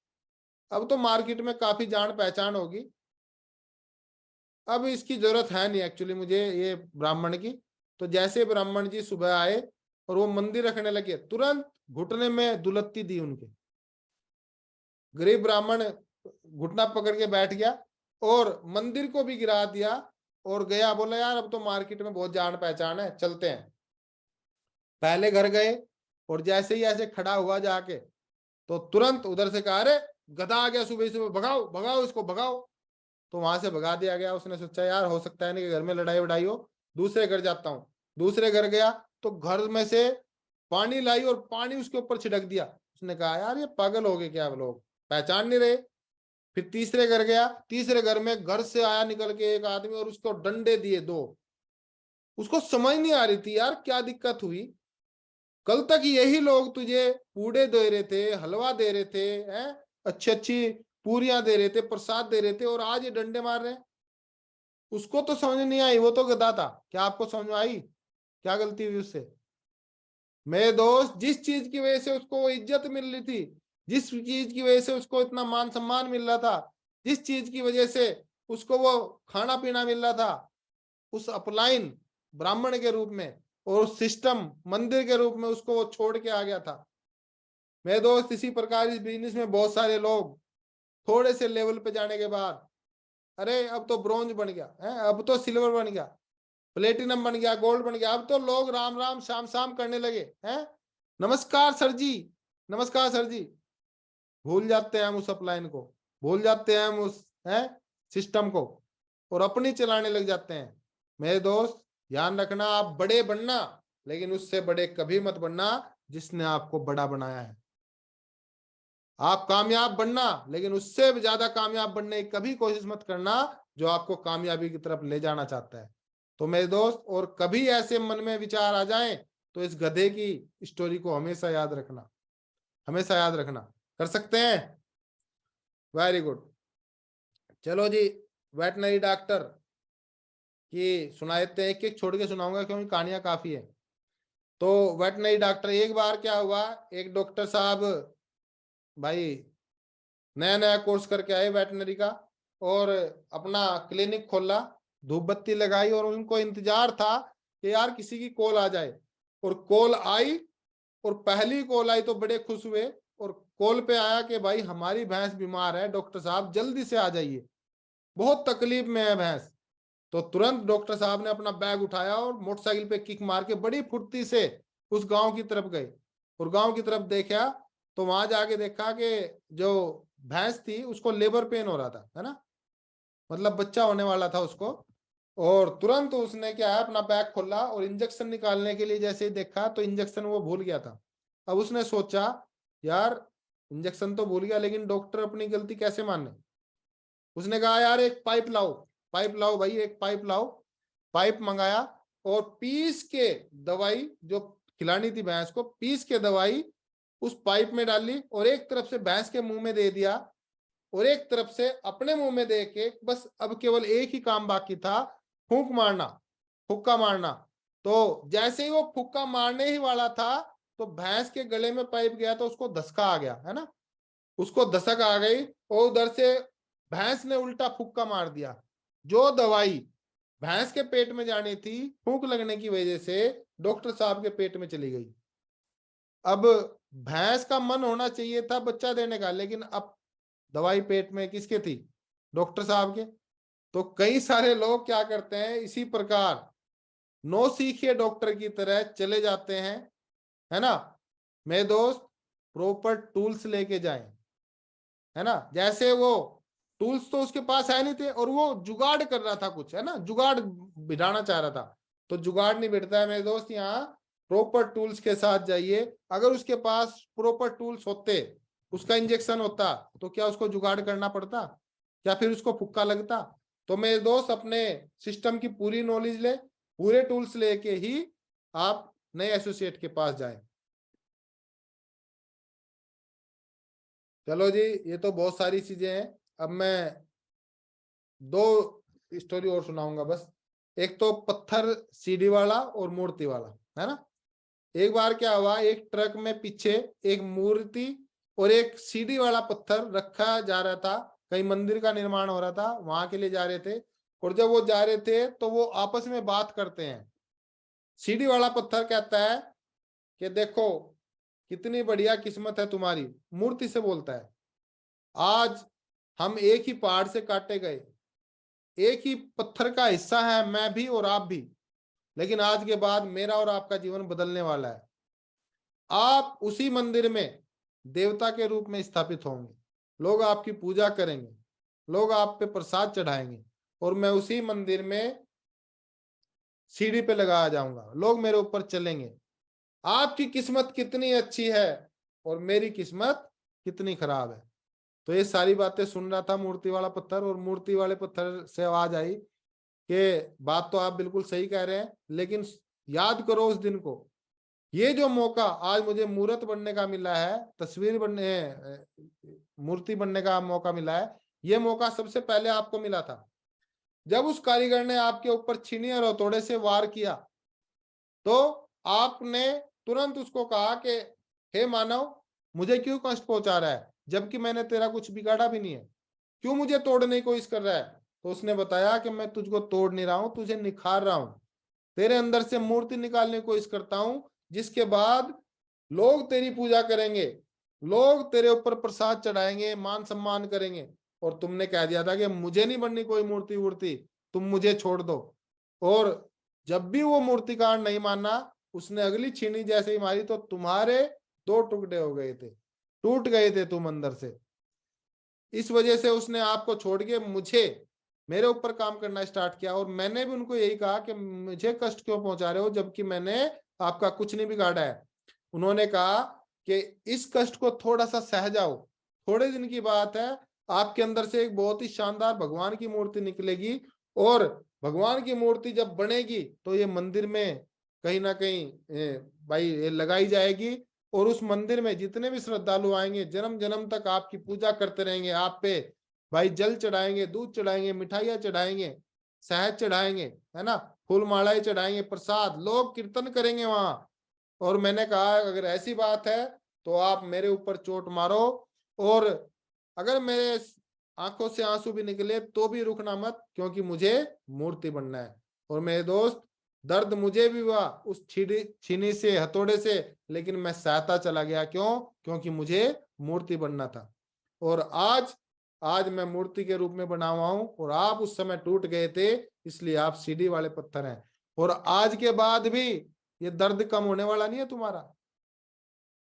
अब तो मार्केट में काफी जान पहचान होगी, अब इसकी जरूरत है नहीं एक्चुअली मुझे ये ब्राह्मण की। तो जैसे ब्राह्मण जी सुबह आए और वो मंदिर रखने लगे, तुरंत घुटने में दुलत्ती दी उनके। गरीब ब्राह्मण घुटना पकड़ के बैठ गया और मंदिर को भी गिरा दिया, और गया, बोला यार अब तो मार्केट में बहुत जान पहचान है, चलते हैं। पहले घर गए, और जैसे ही ऐसे खड़ा हुआ जाके, तो तुरंत उधर से कहा अरे गधा आ गया, सुबह सुबह भगाओ भगाओ इसको भगाओ। तो वहां से भगा दिया गया। उसने सोचा यार हो सकता है नहीं कि घर में लड़ाई वड़ाई हो, दूसरे घर जाता हूँ। दूसरे घर गया तो घर में से पानी लाई और पानी उसके ऊपर छिड़क दिया। उसने कहा यार ये पागल हो गए क्या लोग, पहचान नहीं रहे। फिर तीसरे घर गया, तीसरे घर में घर से आया निकल के एक आदमी, और उसको डंडे दिए 2। उसको समझ नहीं आ रही थी यार क्या दिक्कत हुई, कल तक यही लोग तुझे पूड़े दे रहे थे, हलवा दे रहे थे, हैं, अच्छी अच्छी पूरियां दे रहे थे, प्रसाद दे रहे थे, और आज ये डंडे मार रहे हैं। उसको तो समझ नहीं आई, वो तो गधा था। क्या आपको समझ में आई क्या गलती हुई उससे? मेरे दोस्त, जिस चीज की वजह से उसको वो इज्जत मिल रही थी, जिस चीज की वजह से उसको इतना मान सम्मान मिल रहा था, जिस चीज की वजह से उसको वो खाना पीना मिल रहा था, उस अपलाइन ब्राह्मण के रूप में और उस सिस्टम मंदिर के रूप में, उसको वो छोड़ के आ गया था। मेरे दोस्त इसी प्रकार इस बिजनेस में बहुत सारे लोग थोड़े से लेवल पे जाने के बाद, अरे अब तो ब्रोंज बन गया है, अब तो सिल्वर बन गया, प्लेटिनम बन गया, गोल्ड बन गया, अब तो लोग राम राम शाम शाम करने लगे हैं, नमस्कार सर जी, नमस्कार सर जी। भूल जाते हैं हम उस अपलाइन को, भूल जाते हैं हम उस सिस्टम को, और अपनी चलाने लग जाते हैं। मेरे दोस्त ध्यान रखना, आप बड़े बनना, लेकिन उससे बड़े कभी मत बनना जिसने आपको बड़ा बनाया है। आप कामयाब बनना, लेकिन उससे भी ज्यादा कामयाब बनने की कभी कोशिश मत करना जो आपको कामयाबी की तरफ ले जाना चाहता है। तो मेरे दोस्त, और कभी ऐसे मन में विचार आ जाएं तो इस गधे की स्टोरी को हमेशा याद रखना, हमेशा याद रखना। कर सकते हैं? Very good. चलो जी, वेटनरी डॉक्टर की सुना देते हैं, एक एक छोड़ के सुनाऊंगा क्योंकि कहानियां काफी है। तो वेटनरी डॉक्टर, एक बार क्या हुआ, एक डॉक्टर साहब भाई नया नया कोर्स करके आए वेटनरी का, और अपना क्लिनिक खोला, धूप बत्ती लगाई, और उनको इंतजार था कि यार किसी की कॉल आ जाए। और कॉल आई, और पहली कॉल आई तो बड़े खुश हुए, और कॉल पे आया कि भाई हमारी भैंस बीमार है, डॉक्टर साहब जल्दी से आ जाइए, बहुत तकलीफ में है भैंस। तो तुरंत डॉक्टर साहब ने अपना बैग उठाया और मोटरसाइकिल पे किक मार के बड़ी फुर्ती से उस गांव की तरफ गए, और गांव की तरफ देखा तो वहां जाके देखा कि जो भैंस थी उसको लेबर पेन हो रहा था, है ना, मतलब बच्चा होने वाला था उसको। और तुरंत उसने क्या है, अपना बैग खोला और इंजेक्शन निकालने के लिए जैसे ही देखा तो इंजेक्शन वो भूल गया था। अब उसने सोचा यार इंजेक्शन तो भूल गया, लेकिन डॉक्टर अपनी गलती कैसे माने। उसने कहा यार एक पाइप लाओ, पाइप लाओ भाई, एक पाइप लाओ। पाइप मंगाया, और पीस के दवाई जो खिलानी थी भैंस को, पीस के दवाई उस पाइप में डाली, और एक तरफ से भैंस के मुंह में दे दिया, और एक तरफ से अपने मुंह में दे के, बस अब केवल एक ही काम बाकी था, फूंक मारना, फुक्का मारना। तो जैसे ही वो फुक्का मारने ही वाला था तो भैंस के गले में पाइप गया, तो उसको धसका आ गया, है ना, उसको दशक आ गई, और उधर से भैंस ने उल्टा फुक्का मार दिया। जो दवाई भैंस के पेट में जानी थी, फूंक लगने की वजह से डॉक्टर साहब के पेट में चली गई। अब भैंस का मन होना चाहिए था बच्चा देने का, लेकिन अब दवाई पेट में किसके थी, डॉक्टर साहब के। तो कई सारे लोग क्या करते हैं, इसी प्रकार नौ सीखिए डॉक्टर की तरह चले जाते हैं, है ना। मेरे दोस्त प्रॉपर टूल्स लेके जाएं, है ना। जैसे वो टूल्स तो उसके पास है नहीं थे, और वो जुगाड़ कर रहा था कुछ, है ना, जुगाड़ बिठाना चाह रहा था। तो जुगाड़ नहीं बिठता है मेरे दोस्त, यहाँ प्रॉपर टूल्स के साथ जाइए। अगर उसके पास प्रॉपर टूल्स होते, उसका इंजेक्शन होता, तो क्या उसको जुगाड़ करना पड़ता, क्या फिर उसको फुक्का लगता। तो मेरे दोस्त अपने सिस्टम की पूरी नॉलेज ले, पूरे टूल्स लेके ही आप नए एसोसिएट के पास जाएं। चलो जी, ये तो बहुत सारी चीजें हैं। अब मैं दो स्टोरी और सुनाऊंगा बस। एक तो पत्थर सीढ़ी वाला और मूर्ति वाला, है ना। एक बार क्या हुआ, एक ट्रक में पीछे एक मूर्ति और एक सीढ़ी वाला पत्थर रखा जा रहा था, कहीं मंदिर का निर्माण हो रहा था, वहां के लिए जा रहे थे। और जब वो जा रहे थे तो वो आपस में बात करते हैं। सीढ़ी वाला पत्थर कहता है कि देखो कितनी बढ़िया किस्मत है तुम्हारी, मूर्ति से बोलता है, आज हम एक ही पहाड़ से काटे गए, एक ही पत्थर का हिस्सा है मैं भी और आप भी, लेकिन आज के बाद मेरा और आपका जीवन बदलने वाला है। आप उसी मंदिर में देवता के रूप में स्थापित होंगे, लोग आपकी पूजा करेंगे, लोग आप पे प्रसाद चढ़ाएंगे, और मैं उसी मंदिर में सीढ़ी पे लगाया जाऊंगा, लोग मेरे ऊपर चलेंगे। आपकी किस्मत कितनी अच्छी है और मेरी किस्मत कितनी खराब है। तो ये सारी बातें सुन रहा था मूर्ति वाला पत्थर, और मूर्ति वाले पत्थर से आवाज आई कि बात तो आप बिल्कुल सही कह रहे हैं, लेकिन याद करो उस दिन को, ये जो मौका आज मुझे मूर्त बनने का मिला है, तस्वीर बनने, मूर्ति बनने का मौका मिला है, ये मौका सबसे पहले आपको मिला था जब उस कारीगर ने आपके ऊपर छीनी और हथौड़े से वार किया। तो आपने तुरंत उसको कहा कि हे मानव, मुझे क्यों कष्ट पहुंचा रहा है, जबकि मैंने तेरा कुछ बिगाड़ा भी नहीं है, क्यों मुझे तोड़ने की कोशिश कर रहा है। तो उसने बताया कि मैं तुझको तोड़ नहीं रहा हूं, तुझे निखार रहा हूं, तेरे अंदर से मूर्ति निकालने की कोशिश करता हूं, जिसके बाद लोग तेरी पूजा करेंगे, लोग तेरे ऊपर प्रसाद चढ़ाएंगे, मान सम्मान करेंगे, और तुमने कह दिया था कि मुझे नहीं बननी कोई मूर्ति वूर्ति, तुम मुझे छोड़ दो। और जब भी वो मूर्तिकार नहीं माना, उसने अगली छीनी जैसे ही मारी तो तुम्हारे दो टुकड़े हो गए थे, टूट गए थे तुम अंदर से। इस वजह से उसने आपको छोड़ के मुझे, मेरे ऊपर काम करना स्टार्ट किया। और मैंने भी उनको यही कहा कि मुझे कष्ट क्यों पहुंचा रहे हो, जबकि मैंने आपका कुछ नहीं बिगाड़ा है। उन्होंने कहा कि इस कष्ट को थोड़ा सा सह जाओ, थोड़े दिन की बात है, आपके अंदर से एक बहुत ही शानदार भगवान की मूर्ति निकलेगी। और भगवान की मूर्ति जब बनेगी तो ये मंदिर में कहीं ना कहीं भाई ये लगाई जाएगी, और उस मंदिर में जितने भी श्रद्धालु आएंगे जन्म जन्म तक आपकी पूजा करते रहेंगे, आप पे भाई जल चढ़ाएंगे, दूध चढ़ाएंगे, मिठाइयां चढ़ाएंगे, शहद चढ़ाएंगे, है ना, फूल मालाएं चढ़ाएंगे, प्रसाद, लोग कीर्तन करेंगे वहां। और मैंने कहा अगर ऐसी बात है तो आप मेरे ऊपर चोट मारो, और अगर मेरे आंखों से आंसू भी निकले तो भी रुकना मत, क्योंकि मुझे मूर्ति बनना है। और मेरे दोस्त, दर्द मुझे भी हुआ उस छीनी से, हथौड़े से, लेकिन मैं सहता चला गया। क्यों? क्योंकि मुझे मूर्ति बनना था। और आज आज मैं मूर्ति के रूप में बना हुआ हूं, और आप उस समय टूट गए थे, इसलिए आप सीढ़ी वाले पत्थर हैं। और आज के बाद भी ये दर्द कम होने वाला नहीं है तुम्हारा,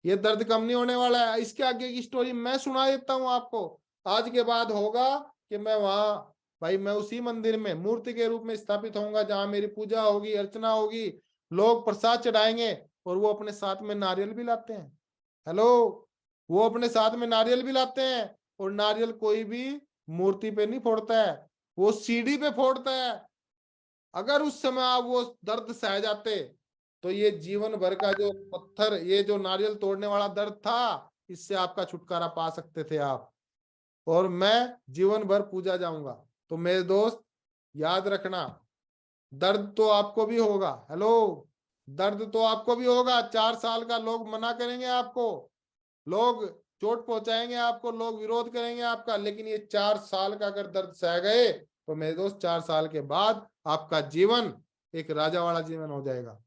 ये दर्द कम नहीं होने वाला है। इसके आगे की स्टोरी मैं सुना देता हूं आपको। आज के बाद होगा कि मैं वहां, भाई मैं उसी मंदिर में मूर्ति के रूप में स्थापित होऊंगा, जहां मेरी पूजा होगी, अर्चना होगी, लोग प्रसाद चढ़ाएंगे, और वो अपने साथ में नारियल भी लाते हैं। हेलो, वो अपने साथ में नारियल भी लाते हैं, और नारियल कोई भी मूर्ति पे नहीं फोड़ता है, वो सीढ़ी पे फोड़ता है। अगर उस समय आप वो दर्द सह जाते तो ये जीवन भर का जो पत्थर, ये जो नारियल तोड़ने वाला दर्द था, इससे आपका छुटकारा पा सकते थे आप। और मैं जीवन भर पूजा जाऊंगा। तो मेरे दोस्त, याद रखना, दर्द तो आपको भी होगा। हेलो, दर्द तो आपको भी होगा। 4 साल का लोग मना करेंगे आपको, लोग चोट पहुंचाएंगे आपको, लोग विरोध करेंगे आपका, लेकिन ये 4 साल का अगर दर्द सह गए तो मेरे दोस्त 4 साल के बाद आपका जीवन एक राजा वाला जीवन हो जाएगा,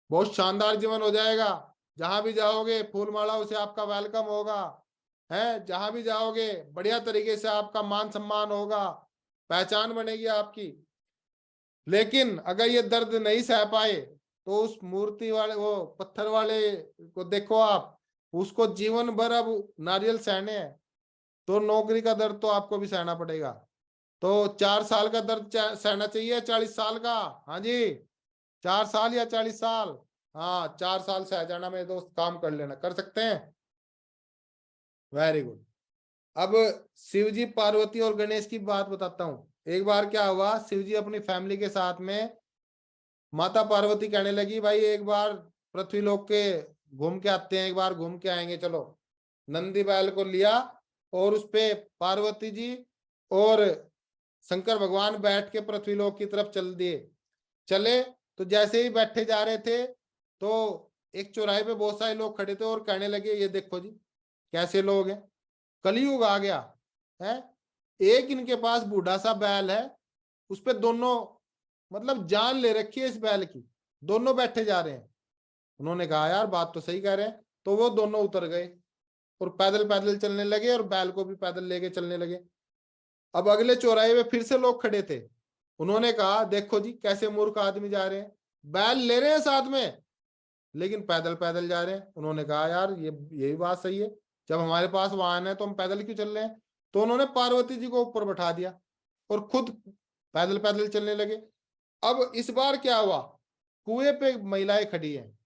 बहुत शानदार जीवन हो जाएगा। जहां भी जाओगे फूल मालाओं से आपका वेलकम होगा, है, जहां भी जाओगे बढ़िया तरीके से आपका मान सम्मान होगा, पहचान बनेगी आपकी। लेकिन अगर ये दर्द नहीं सह पाए तो उस मूर्ति वाले, वो पत्थर वाले को देखो आप, उसको जीवन भर अब नारियल सहने हैं, तो नौकरी का दर्द तो आपको भी सहना पड़ेगा। तो 4 साल का दर्द सहना चाहिए, 40 साल का? हाँ जी, 4 साल या 40 साल? हाँ, 4 साल सह जाना मेरे दोस्त, काम कर लेना, कर सकते हैं। Very good. अब शिव जी, पार्वती और गणेश की बात बताता हूँ। एक बार क्या हुआ, शिव जी अपनी फैमिली के साथ में, माता पार्वती कहने लगी भाई एक बार पृथ्वी लोक के घूम के आते हैं, एक बार घूम के आएंगे, चलो। नंदी बैल को लिया, और उस पे पार्वती जी और शंकर भगवान बैठ के पृथ्वी लोक की तरफ चले। तो जैसे ही बैठे जा रहे थे तो एक चौराहे पे बहुत सारे लोग खड़े थे, और कहने लगे ये देखो जी कैसे लोग हैं, कलयुग आ गया है। एक इनके पास बूढ़ा सा बैल है, उस पे दोनों, मतलब जान ले रखी है इस बैल की, दोनों बैठे जा रहे हैं। उन्होंने कहा यार बात तो सही कह रहे हैं। तो वो दोनों उतर गए और पैदल पैदल चलने लगे, और बैल को भी पैदल लेके चलने लगे। अब अगले चौराहे पे फिर से लोग खड़े थे। उन्होंने कहा देखो जी कैसे मूर्ख आदमी जा रहे हैं, बैल ले रहे हैं साथ में लेकिन पैदल पैदल जा रहे हैं। उन्होंने कहा यार ये यही बात सही है, जब हमारे पास वाहन है तो हम पैदल क्यों चल रहे हैं। तो उन्होंने पार्वती जी को ऊपर बैठा दिया और खुद पैदल पैदल चलने लगे। अब इस बार क्या हुआ, कुएं पे महिलाएं खड़ी हैं,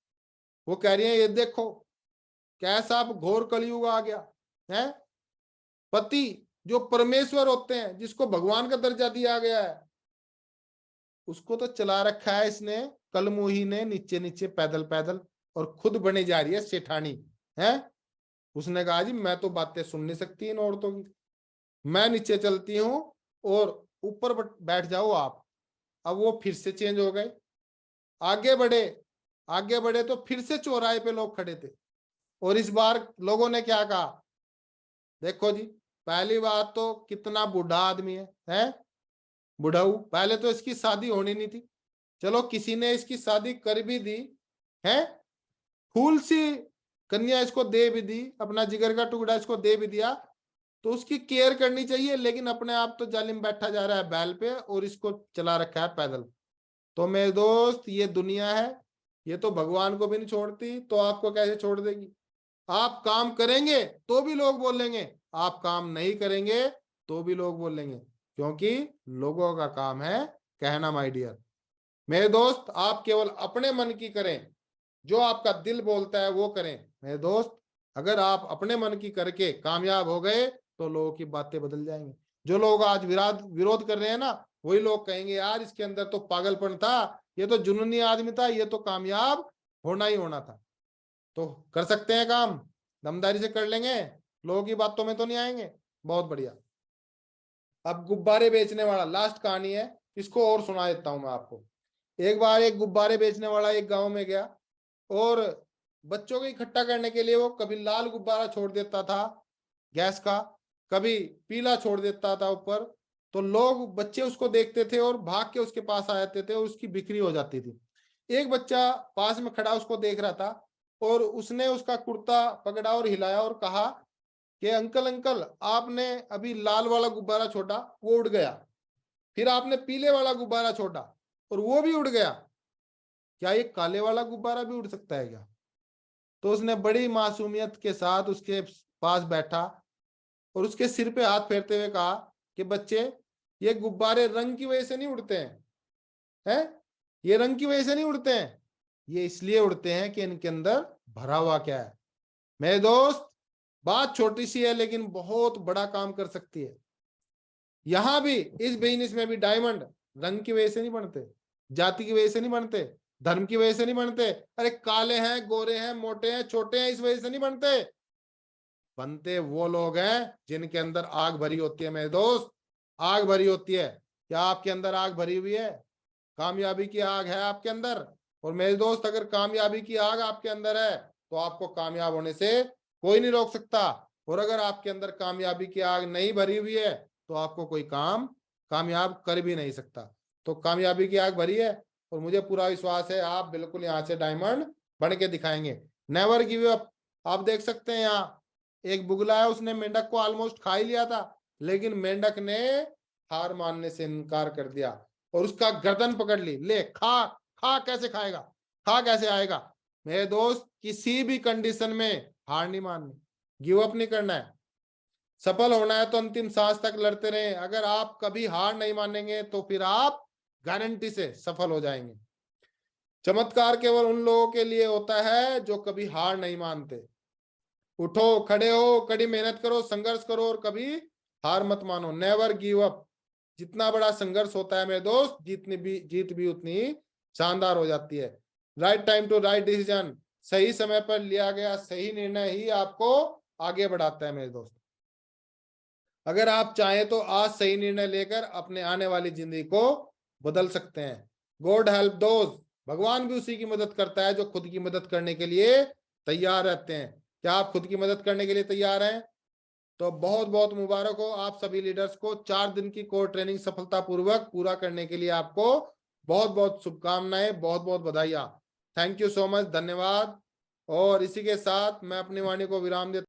वो कह रही हैं ये देखो कैसा अब घोर कलयुग आ गया है। पति जो परमेश्वर होते हैं, जिसको भगवान का दर्जा दिया गया है, उसको तो चला रखा है इसने कलमुही ने नीचे नीचे पैदल पैदल, और खुद बने जा रही है सेठानी है। उसने कहा जी मैं तो बातें सुन नहीं सकती इन औरतों की, मैं नीचे चलती हूं और ऊपर बैठ जाओ आप। अब वो फिर से चेंज हो गए, आगे बढ़े, आगे बढ़े तो फिर से चौराहे पे लोग खड़े थे। और इस बार लोगों ने क्या कहा, देखो जी पहली बात तो कितना बूढ़ा आदमी है बुढ़ाऊ, पहले तो इसकी शादी होनी नहीं थी, चलो किसी ने इसकी शादी कर भी दी है, फूल सी कन्या इसको दे भी दी, अपना जिगर का टुकड़ा इसको दे भी दिया, तो उसकी केयर करनी चाहिए, लेकिन अपने आप तो जालिम बैठा जा रहा है बैल पे और इसको चला रखा है पैदल। तो मेरे दोस्त ये दुनिया है, ये तो भगवान को भी नहीं छोड़ती, तो आपको कैसे छोड़ देगी। आप काम करेंगे तो भी लोग बोलेंगे, आप काम नहीं करेंगे तो भी लोग बोलेंगे, क्योंकि लोगों का काम है कहना। माय डियर मेरे दोस्त, आप केवल अपने मन की करें, जो आपका दिल बोलता है वो करें। मेरे दोस्त, अगर आप अपने मन की करके कामयाब हो गए तो लोगों की बातें बदल जाएंगी। जो लोग आज विरोध कर रहे हैं ना, वही लोग कहेंगे यार इसके अंदर तो पागलपन था, ये तो जुनूनी आदमी था, ये तो कामयाब होना ही होना था। तो कर सकते हैं काम, दमदारी से कर लेंगे, लोगों की बातों में तो नहीं आएंगे। बहुत बढ़िया। अब गुब्बारे बेचने वाला, लास्ट कहानी है, इसको और सुना देता हूं मैं आपको। एक बार एक गुब्बारे बेचने वाला एक गांव में गया और बच्चों को इकट्ठा करने के लिए वो कभी लाल गुब्बारा छोड़ देता था गैस का, कभी पीला छोड़ देता था ऊपर। तो लोग बच्चे उसको देखते थे और भाग के उसके पास आ जाते थे और उसकी बिक्री हो जाती थी। एक बच्चा पास में खड़ा उसको देख रहा था और उसने उसका कुर्ता पकड़ा और हिलाया और कहा कि अंकल अंकल, आपने अभी लाल वाला गुब्बारा छोड़ा, वो उड़ गया, फिर आपने पीले वाला गुब्बारा छोड़ा और वो भी उड़ गया, क्या ये काले वाला गुब्बारा भी उड़ सकता है क्या। तो उसने बड़ी मासूमियत के साथ उसके पास बैठा और उसके सिर पे हाथ फेरते हुए कहा कि बच्चे, ये गुब्बारे रंग की वजह से नहीं उड़ते हैं, ये रंग की वजह से नहीं उड़ते हैं, ये इसलिए उड़ते हैं कि इनके अंदर भरा हुआ क्या है। मेरे दोस्त, बात छोटी सी है लेकिन बहुत बड़ा काम कर सकती है। यहां भी इस बिजनेस में भी डायमंड रंग की वजह से नहीं बनते, जाति की वजह से नहीं बनते, धर्म की वजह से नहीं बनते, अरे काले हैं, गोरे हैं, मोटे हैं, छोटे हैं, इस वजह से नहीं बनते। बनते वो लोग हैं जिनके अंदर आग भरी होती है। मेरे दोस्त, आग भरी होती है। क्या आपके अंदर आग भरी हुई है? कामयाबी की आग है आपके अंदर। और मेरे दोस्त, अगर कामयाबी की आग आपके अंदर है तो आपको कामयाब होने से कोई नहीं रोक सकता। और अगर आपके अंदर कामयाबी की आग नहीं भरी हुई है तो आपको कोई काम कामयाब कर भी नहीं सकता। तो कामयाबी की आग भरी है और मुझे पूरा विश्वास है आप बिल्कुल यहाँ से डायमंड बन के दिखाएंगे। Never give up. आप देख सकते हैं यहाँ एक बुगला है, उसने मेंढक को ऑलमोस्ट खा ही लिया था, लेकिन मेंढक ने हार मानने से इनकार कर दिया और उसका गर्दन पकड़ ली। ले खा, खा कैसे खाएगा, खा कैसे आएगा। मेरे दोस्त, किसी भी कंडीशन में हार नहीं माननी, गिव अप नहीं करना है। सफल होना है तो अंतिम सांस तक लड़ते रहे। अगर आप कभी हार नहीं मानेंगे तो फिर आप गारंटी से सफल हो जाएंगे। चमत्कार केवल उन लोगों के लिए होता है जो कभी हार नहीं मानते। उठो, खड़े हो, कड़ी मेहनत करो, संघर्ष करो और कभी हार मत मानो। Never give up. जितना बड़ा संघर्ष होता है मेरे दोस्त, जीत भी उतनी शानदार हो जाती है। Right time to right decision. सही समय पर लिया गया सही निर्णय ही आपको आगे बढ़ाता है मेरे दोस्त। अगर आप चाहें तो आज सही निर्णय लेकर अपने आने वाली जिंदगी को बदल सकते हैं। God help those. भगवान भी उसी की मदद करता है जो खुद की मदद करने के लिए तैयार रहते हैं। क्या आप खुद की मदद करने के लिए तैयार हैं? तो बहुत बहुत मुबारक हो आप सभी लीडर्स को। 4 दिन की कोर ट्रेनिंग सफलतापूर्वक पूरा करने के लिए आपको बहुत बहुत शुभकामनाएं, बहुत बहुत बधाइयां। थैंक यू सो मच, धन्यवाद। और इसी के साथ मैं अपनी वाणी को विराम देता हूं।